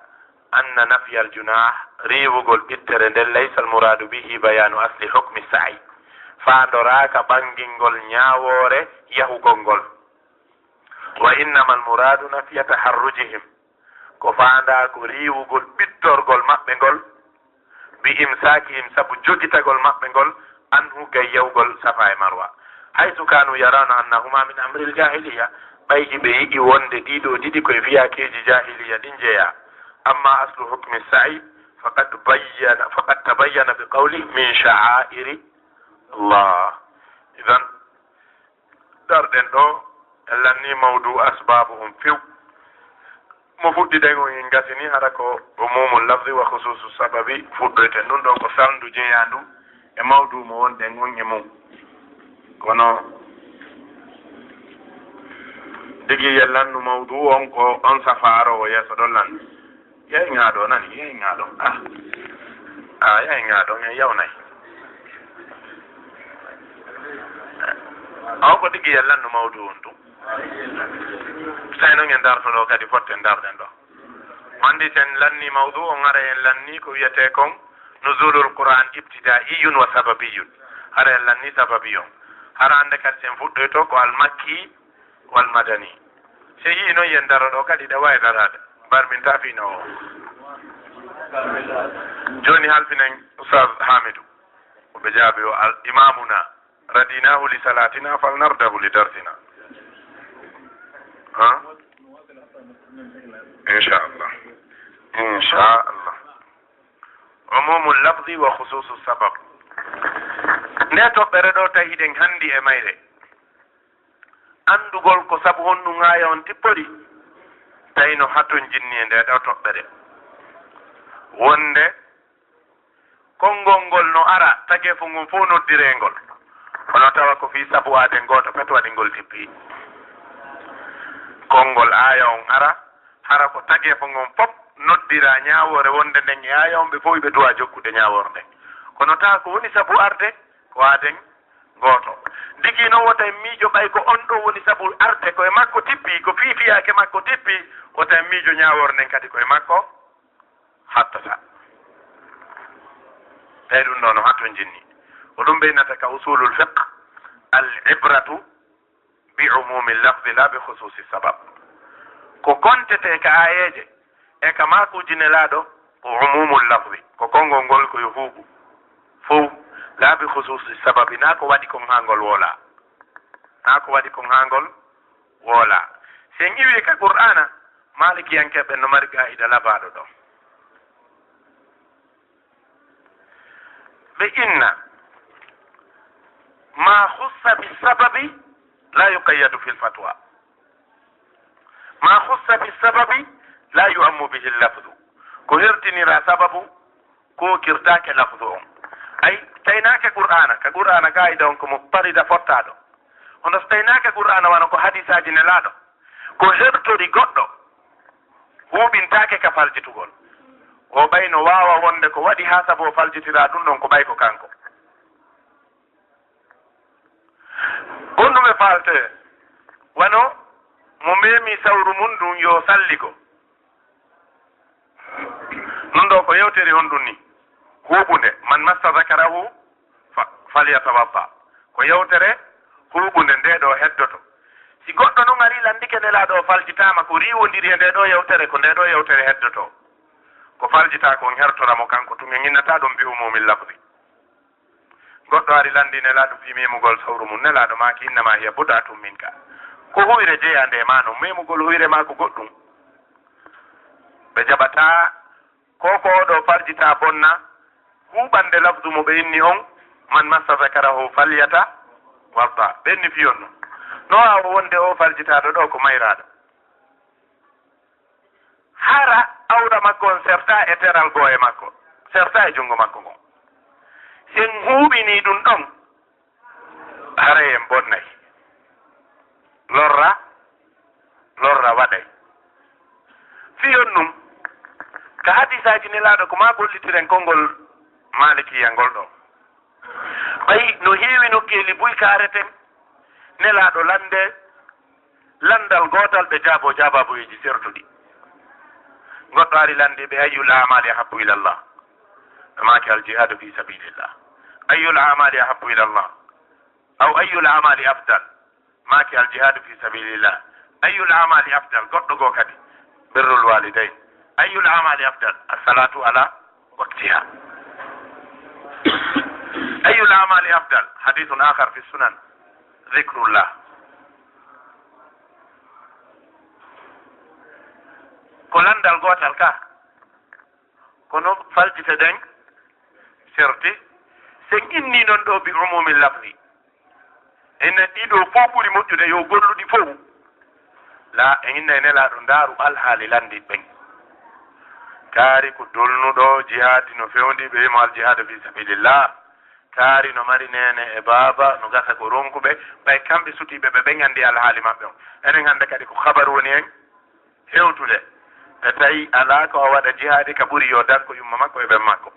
anna nafya al junah riwugol ɓittere nden laysa al muradu bihi bayanu asli hukmi sa'i faandoraka ɓangingol ñawoore yahugol ngol wa innama al muradu nafya taharrujihim ko faanda ko riwugol ɓittorgol maɓɓe ngol bi imsakihim sabu jogitagol maɓɓe ngol anhu gay yahugol safa e marwa haysu kanu yarana annahuma min amri l jahiliya ɓayji ɓe yiɗi wonde ɗiɗo ɗiɗi koye fiyakeji jahiliya ɗin jeeya amma aslu hukmi sa'i faqad tabayyana bi qawli min sha'airi Allah idan darɗen ɗo ellanni mawdu asbabuhum few mo fuɗɗiɗen o en gasini hara ko umumul lafzi wa khususu sababi fuɗɗoyten ɗum ɗon ko sandu jeeyandu e mawdu mo wonɗen on e mum kono digi yellannu mawdu on ko on safaro o yeeso ɗon lan yeynga ɗo nani yeynga ɗo yeynga ɗon en yawnay on ko digi yellannu mawdu on ɗum tawi noon en dartoɗo kadi fotten darɗen ɗo andi sen lanni mawdu on ara en lanni ko wiyete kon nuzulul qur'an ibtidaiyun wa sababiyun hara en lanni sababi on hara ande kadi sen fuɗɗoy to ko almakki wal madani se yii noon yen daro ɗo kadi ɗe wawi darade bar min tafino o joni halfinen oustad hamidou oɓe jaabi o al imamuna radinahu li salatina fal nardahu li darsina inchallah umumul lafdi wa khususu sabab nde toɓɓere ɗo tahiɗen handi e mayre andugol ko sabu honnu ŋaaya on tippori tawi no haton jinni e nde ɗo toɓɓere wonde konngol ngol no ara tage fo ngon fof noddirengol kono tawa ko fi sabu aden goto pet waɗingol tippi konngol aya on ara hara ko tagee fo ngon fof noddira ñaawore wonde nden e aya on ɓe fof ɓe duwa jokkude ñaawore nde kono tawa ko woni sabu arde ko aden gooto digi noon wota miijo ɓay ko on ɗo woni sabu arde koye makko tippi ko fiifiyaake makko tippi wota miijo ñaawore nden kadi koye makko hattata ɓey ɗum ɗo no hatto jinni ko ɗum ɓeynata ka usulul fiqh al ibratu bi umumi lafdi la bi khususi sabab ko kontete ka ayeje e ka makuji nelaɗo ko umumul lafdi ko konngol ngol koye huuɓu fof la bi khususi sababi na ko waɗi kon hangol woola na ko waɗi kon hangol woola sen iwi ka qur'ana malikiyankeɓe no mari ga'ida labaɗo ɗo ɓe inna ma khussa bisababi la yuqayyadu fi lfatwa ma khussa bisababi la yuammu bihi llafdu ko hertinira sababu ko kirtake lafdu on ay taynake qur'ana ka qur'ana gayida on komo parida fottaɗo hono so taynake qur'ana wana ko hadisaji nelaɗo ko hertori goɗɗo huɓintake ka faljitugol o ɓayno wawa wonde ko waɗi ha sabu o faljitira ɗum ɗon ko ɓay ko kanko on ɗum e falte wano mo memi sawru mum ɗum yo salligo ɗum ɗo ko yewteri on ɗum ni huuɓunde man massa zakarahu falyatawadda ko yewtere huuɓunde nde ɗo heddoto si goɗɗo noon ari landike nelaɗo o faljitama ko riwodiri e nde ɗo yewtere ko nde ɗo yewtere heddoto ko faljita kon hertoramo kanko tumi ginnata ɗum bi umumil lafdi goɗɗo ari landi nelaɗo fi memugol sawru mum nelaɗo maki innama hiya buda tum min ka ko huyre jeeya nde ma no memugol huyre ma ko goɗɗum ɓe jaɓata ko oɗo farjita bonna huɓande lafdu mo ɓe inni on man massa zakarahu falyata wadda ɓenni fiyon no no awo wonde o farjitaɗo ɗo ko mayraɗo hara awra makko on serta e teral goo e makko serta e junngo makko ngon sen huuɓini ɗum ɗon hara en bonnayi lorra waɗay fiyon num ka hadisaji nelaɗo ko ma gollitiren konngol malikiya ngol ɗo ɓayi no heewi nokkeeli buy kareten nelaɗo landal gotal ɓe jaabo jababoyeji sertuɗi goɗɗo ari landi ɓe ayyul amali ahabbu ila llah ɓe maki al jihadu fi sabilillah ayyul amali ahabbu ila llah aw ayyul amali afdal maki al jihadu fi sabilillah ayyul amali afdal goɗɗo goo kadi birrul walidain ayyul amali afdal assalatu ala waqtiha ayyul amali afdal hadithun akhar fi sunan dhikrullah ko landal gotal ka kono faljite den serti sen inni noon ɗo bi umumi lafdi enen ɗiɗo fof ɓuri moƴƴude yo golluɗi fof la en inna e nelaɗo ndaaru alhaali landiɓe ɓen kaari ko dolnuɗo jihaadi no fewndi ɓe wimo al jihadu fi sabilillah kaari no mari nene e baaba no gasa ko ronkuɓe ɓay kamɓe sutiɓe ɓe ɓen anndi alhaali maɓɓe on enen hannde kadi ko habaru woni en hewtude e tawi ala ko o waɗa jihaadi ka ɓuri yo darko yumma makko e ɓen makko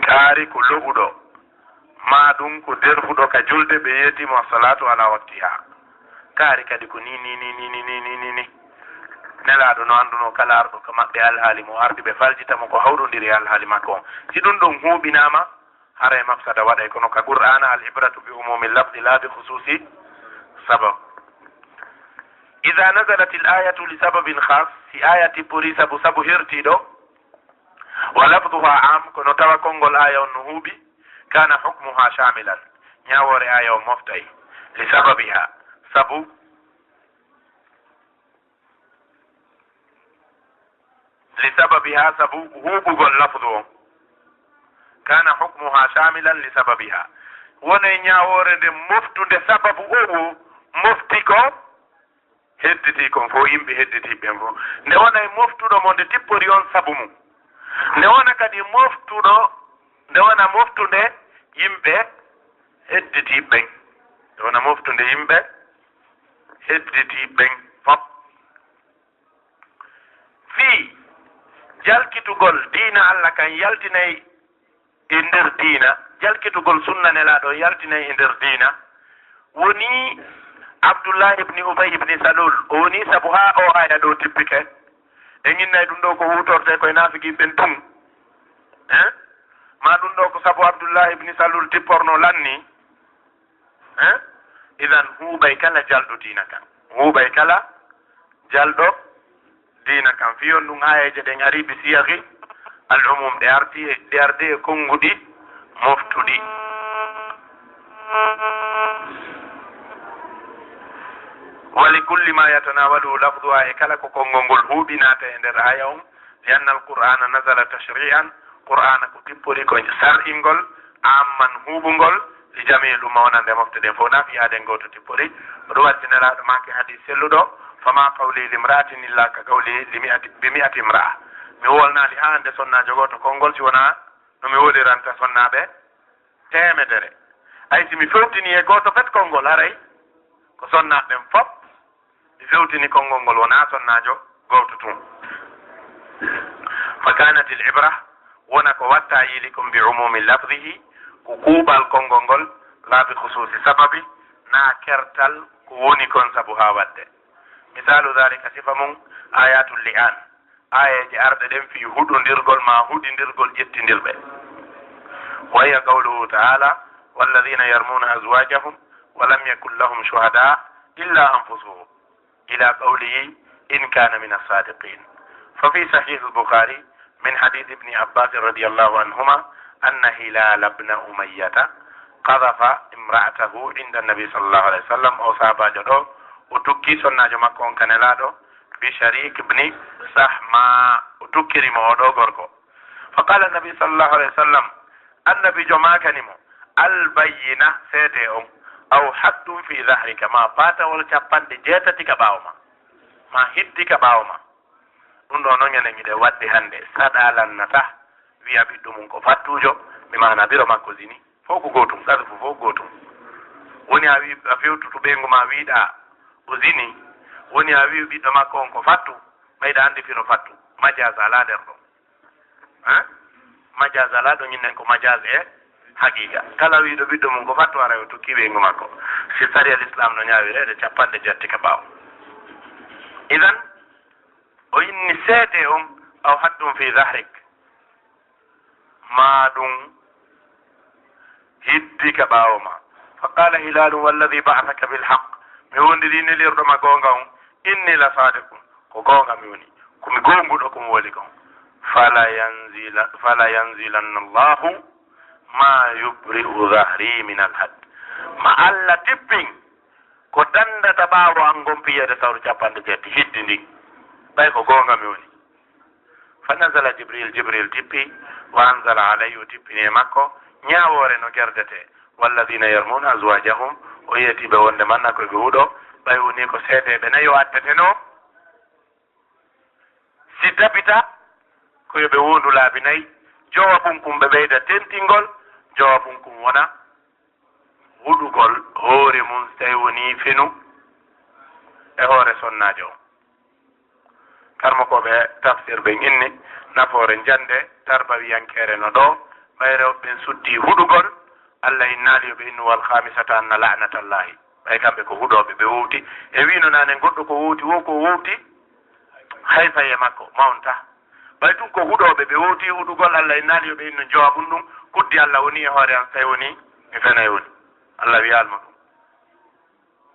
kaari ko loɓuɗo ma ɗum ko derfuɗo ka julde ɓe yettimo salatu ala waktiha kaari kadi ko ni nelaɗo no annduno kala arɗo ko maɓɓe alhaali mo ardi ɓe faljitamo ko hawrodiri alhaali makko on si ɗum ɗon huuɓinama hara e mafsada waɗay kono ka qur'ana al ibratu bi umumi lafdi la bi khususi sabab ida nazalat il ayatu li sababin khas si aya tippori sabu hertiɗo wa lafduha am kono tawa konngol aya on no huuɓi kana hukmuha shamilan ñawore aya o moftay li sababiha sabu huuɓugol lafdu on kana hukmuha shamilan li sababiha wone ñawore nde moftude sababu o mofti ko hedditi kon fo yimɓe hedditiɓen fo nde wona e moftuɗo mo nde tippori on sabu mum nde wona kadi moftuɗo nde wona moftude yimɓe hedditi ɓen wona moftude yimɓe hedditi ɓen fop fii jalkitugol diina Allah kan yaltinayi e nder diina jalkitugol sunna nelaɗo yaltinayi e nder diina woni Abdullah ibni Ubay ibni Salul o woni sabu ha o aya ɗo tippike e ginnayi ɗum ɗo ko hutorte koye nafiki ɓen tun ma ɗum ɗo ko sabu Abdullah ibni Salul tipporno lanni idan huuɓay kala jalɗo diina kan huuɓay kala jalɗo diina kan fiyon ɗum ayeje ɗen ari bi siyaki al umum ɗe ardi e konnguɗi moftuɗi wali kulli ma yatanawalu lafduha e kala ko konngol ngol huuɓinata e nder aya on li anna al qur'ana nazala tashri'an qur'ana ko tippori ko sar'ingol amman huuɓugol li jami ɗum mawnande mofte ɗen fof na fiyaden goto tippori oɗo wattinelaɗo make hadis selluɗo fama qawli limra'atin illa ka qawli bi mi'ati imra'a mi wolnali ha hande sonnajo goto konngol si wona no mi woliranta sonnaɓe temedere ay si mi fewtini e goto fet konngol haray ko sonnaɓen fop mi fewtini konngol ngol wona sonnajo goto tun fa kanat al ibra wona ko watta yilikum bi umumi lafdihi ko kuuɓal konngol ngol la bi khususi sababi na kertal ko woni kon sabu ha wadde misalu dhalika sifa mum ayatul li'an ayeje arɗe ɗen fi huɗodirgol ma huɗidirgol ƴettidirɓe wa hiya qawluhu ta'ala walladhina yarmuna azwajahum wa lam yakun lahum shuhada illa anfusuhum ila qawlihi in kana min as-sadiqin fa fi sahih al-bukhari min hadith ibn abbas radiyallahu anhuma anna hilal ibn umayyah qadhafa imra'atahu inda an-nabi sallallahu alayhi wa sallam o sahabajo ɗo o tukki sonnajo makko on kanelaɗo bi sharik ibni sahma o tukkirimo oɗo gorko fa qala annabi sallallahu alayhi wa sallam annabi jo makanimo albayina seede on aw haddum fi dahrika ma patawol capanɗe jeetati ka ɓawma ma hiddi ka ɓawma ɗum ɗo noon enen iɗe wadde hande saɗalannata wiya ɓiɗɗo mum ko fattujo mi mana biro makko zini fof ko gotum ɗaɗo fof gotum woni a wi a fewtutu ɓeygu ma wiɗa o zini woni a wi ɓiɗɗo makko on ko fattu ɓayɗa andi fino fattu majase ala nder ɗo majase ala ɗo ñinnen ko majase e haqiqa kala wiɗo ɓiɗɗo mum ko fattu ara o tokki ɓeygu makko si sari al islam no ñawirede capanɗe jetti ka ɓaawo idan o inni seede on aw haddum fi dahrik ma ɗum hiddi ka ɓaawo ma fa qala hilalu walladi ba'athaka bilhaq mi wondiri nelirɗoma gonga on inni la sadiqun ko gonga mi woni komi gonguɗo komi woli kon fala yanzilanna allahu ma yubri'u dhahri min alhad ma Allah tippin ko dandata ɓaawo an gompiyede sawru capanɗe jetti hiddi ndin ɓay ko gonga mi woni fa nazala jibril tippi wa anzala alayhi o tippini e makko ñawore no gerdete walladina yarmuna azwajahum o yiyetiɓe wonde manna koye ɓe huuɗo ɓay woni ko seedeɓe nayi o addete no si dabita koyeɓe wondu laabi nayyi jowabum kum ɓe ɓeyda tentingol jowabum kum wona huɗugol hoore mum so tawi woni finu e hoore sonnajo o karmokoɓe tafsir ɓen inni nafoore jande tarbawiyankere no ɗo ɓay rewɓeɓen suddi huɗugol Allah innaali yoɓe innu wal khamisata anna la'natallahi ɓay kamɓe ko huɗoɓe ɓe wowti e wino nane goɗɗo ko wowti wo ko wowti hay faye makko mawnta ɓay ɗum ko huɗoɓe ɓe wowti huɗugol Allah innaali yoɓe innu jowabum ɗum kuddi Allah woni e hoore an tawi woni mi fenayi woni Allah wiyalma ɗum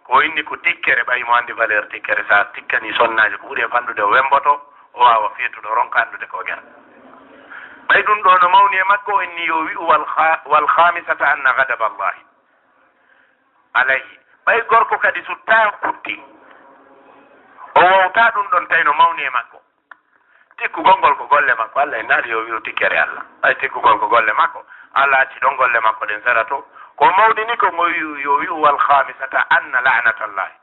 ko inni ko tikkere ɓay mo andi valeur tikkere sa tikkani sonnaji ko ɓuuri e fandude o wemboto o wawa fiitude ronka andude ko gen ɓay ɗum ɗo no mawni e makko inni yo wi'u wal khamisata anna ghadaba allahi alayhi ɓay gorko kadi sutta kutti o wowta ɗum ɗon tawi no mawni e makko tikkugol ngol ko golle makko Allah e naali yo wi'u tikkere Allah ɓay tikkugol ko golle makko Allah acci ɗon golle makko ɗen sara to ko mawɗini ko mo yo wi'u wal khamisata anna la'natallahi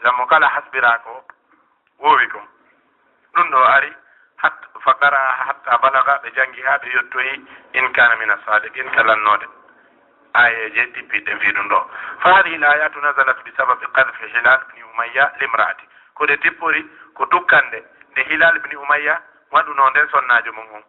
zammo kala hasbira ko wowi kon ɗum ɗo ari faqara hatta balaga ɓe jangi ha ɓe yettoyi in kana min as-sadiqin kalannode ayeje ɗippiɗe mbiɗum ɗo fa hadihi l ayatu nazalat bi sababi qadfi hilal bni umayya limraati ko de tippori ko dukkande nde hilal bni umayya waɗuno nden sonnajo mum on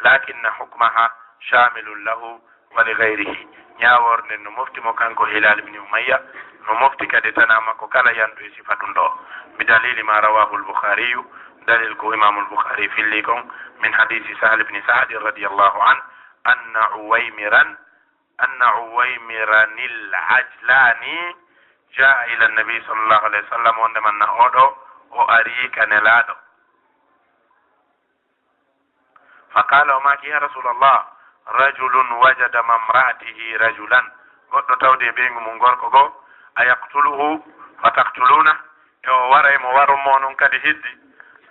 lakinna hukmaha shamilun lahu wa li gayrihi ñaworde no moftimo kanko hilal bni umayya no mofti kadi tanama ko kala yandu e sifa ɗum ɗo bidalili ma rawahu lbukhariyu dalil ko imamu lbukhari filli kon min hadisi sahal bni saadi radiallahu an anna uwaymiran العجلاني جاء إلى النبي صلى الله عليه وسلم وندمن أودو وأريك نلادو فقال وما يا رسول الله رجل وجد ممرأته رجلا قد تودي بينغ من غوركو أيقتله فتقتلونه يو وري مورم مونون كدي هدي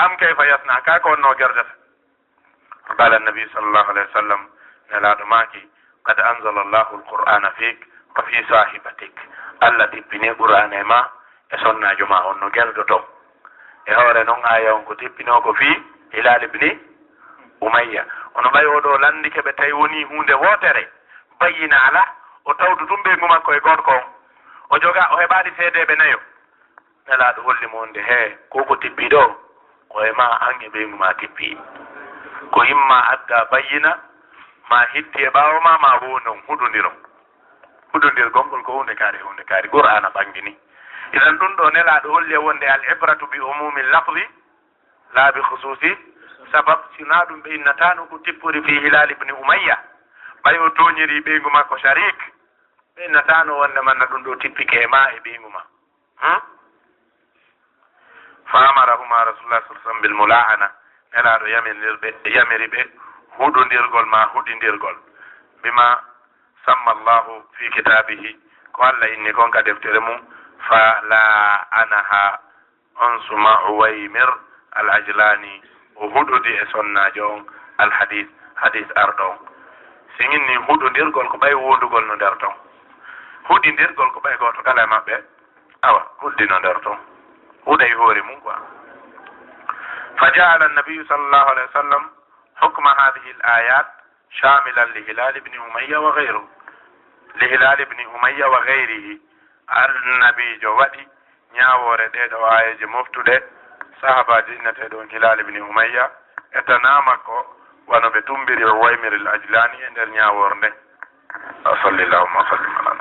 أم كيف يصنع كاكو نو جردف فقال النبي صلى الله عليه وسلم نلادو ماكي قد أنزل الله القرآن فيك وفي صاحبتك التي بني قرآن ما يسونا جماعة نجل دوتو إهورة نون آية ونكتب بنوكو في هلال بني أمية ونباي ودو لندك بتايوني هند ووتري بينا على وتاودو تنبي ممكو يقولكو وجوغا وهبادي سيدي بنايو نلا دول لمون هي كوكو تبي دو وهما أنجي بينو ما تبي كو إما أدى بينا ma hitti e ɓaawo ma wonon huɗondir gongol ko hunde kaari qur'ana ɓangini idan ɗum ɗo nelaɗo holli e wonde al ibratu bi umumi lafdi la bi khususi sabab sina ɗum ɓe innatano ko tippori fi hilal ibni umayya ɓay o toñiri ɓeygu makko sharik ɓe innatano wonde manna ɗum ɗo tippike e ma e ɓeygu ma fa amarahuma rasulullah sa sallam bil mula'ana nelaɗo yamiri ɓe huɗodirgol ma huɗidirgol bima samma allahu fi kitabihi ko allah inni kon ka deftere mum fa la anaha on suma uwaymir al ajlani o huɗodi e sonnajo on al hadis arɗo on siginni huɗodirgol ko ɓay wondugol no nder ton huɗidirgol ko ɓay goto kala e maɓɓe awa huɗdi no nder ton huɗay hoore mum quoi fa jaala annabiyu sallallahu alayhi wa sallam حكم هذه الآيات شاملا لهلال بن أمية وغيره لهلال بن أمية وغيره النبي جوادي نياور ديدو آية مفتودة صحابة جنة دون هلال بن أمية اتنامكو ونبتنبري وويمر الأجلاني اندر نياور صلى الله وسلم على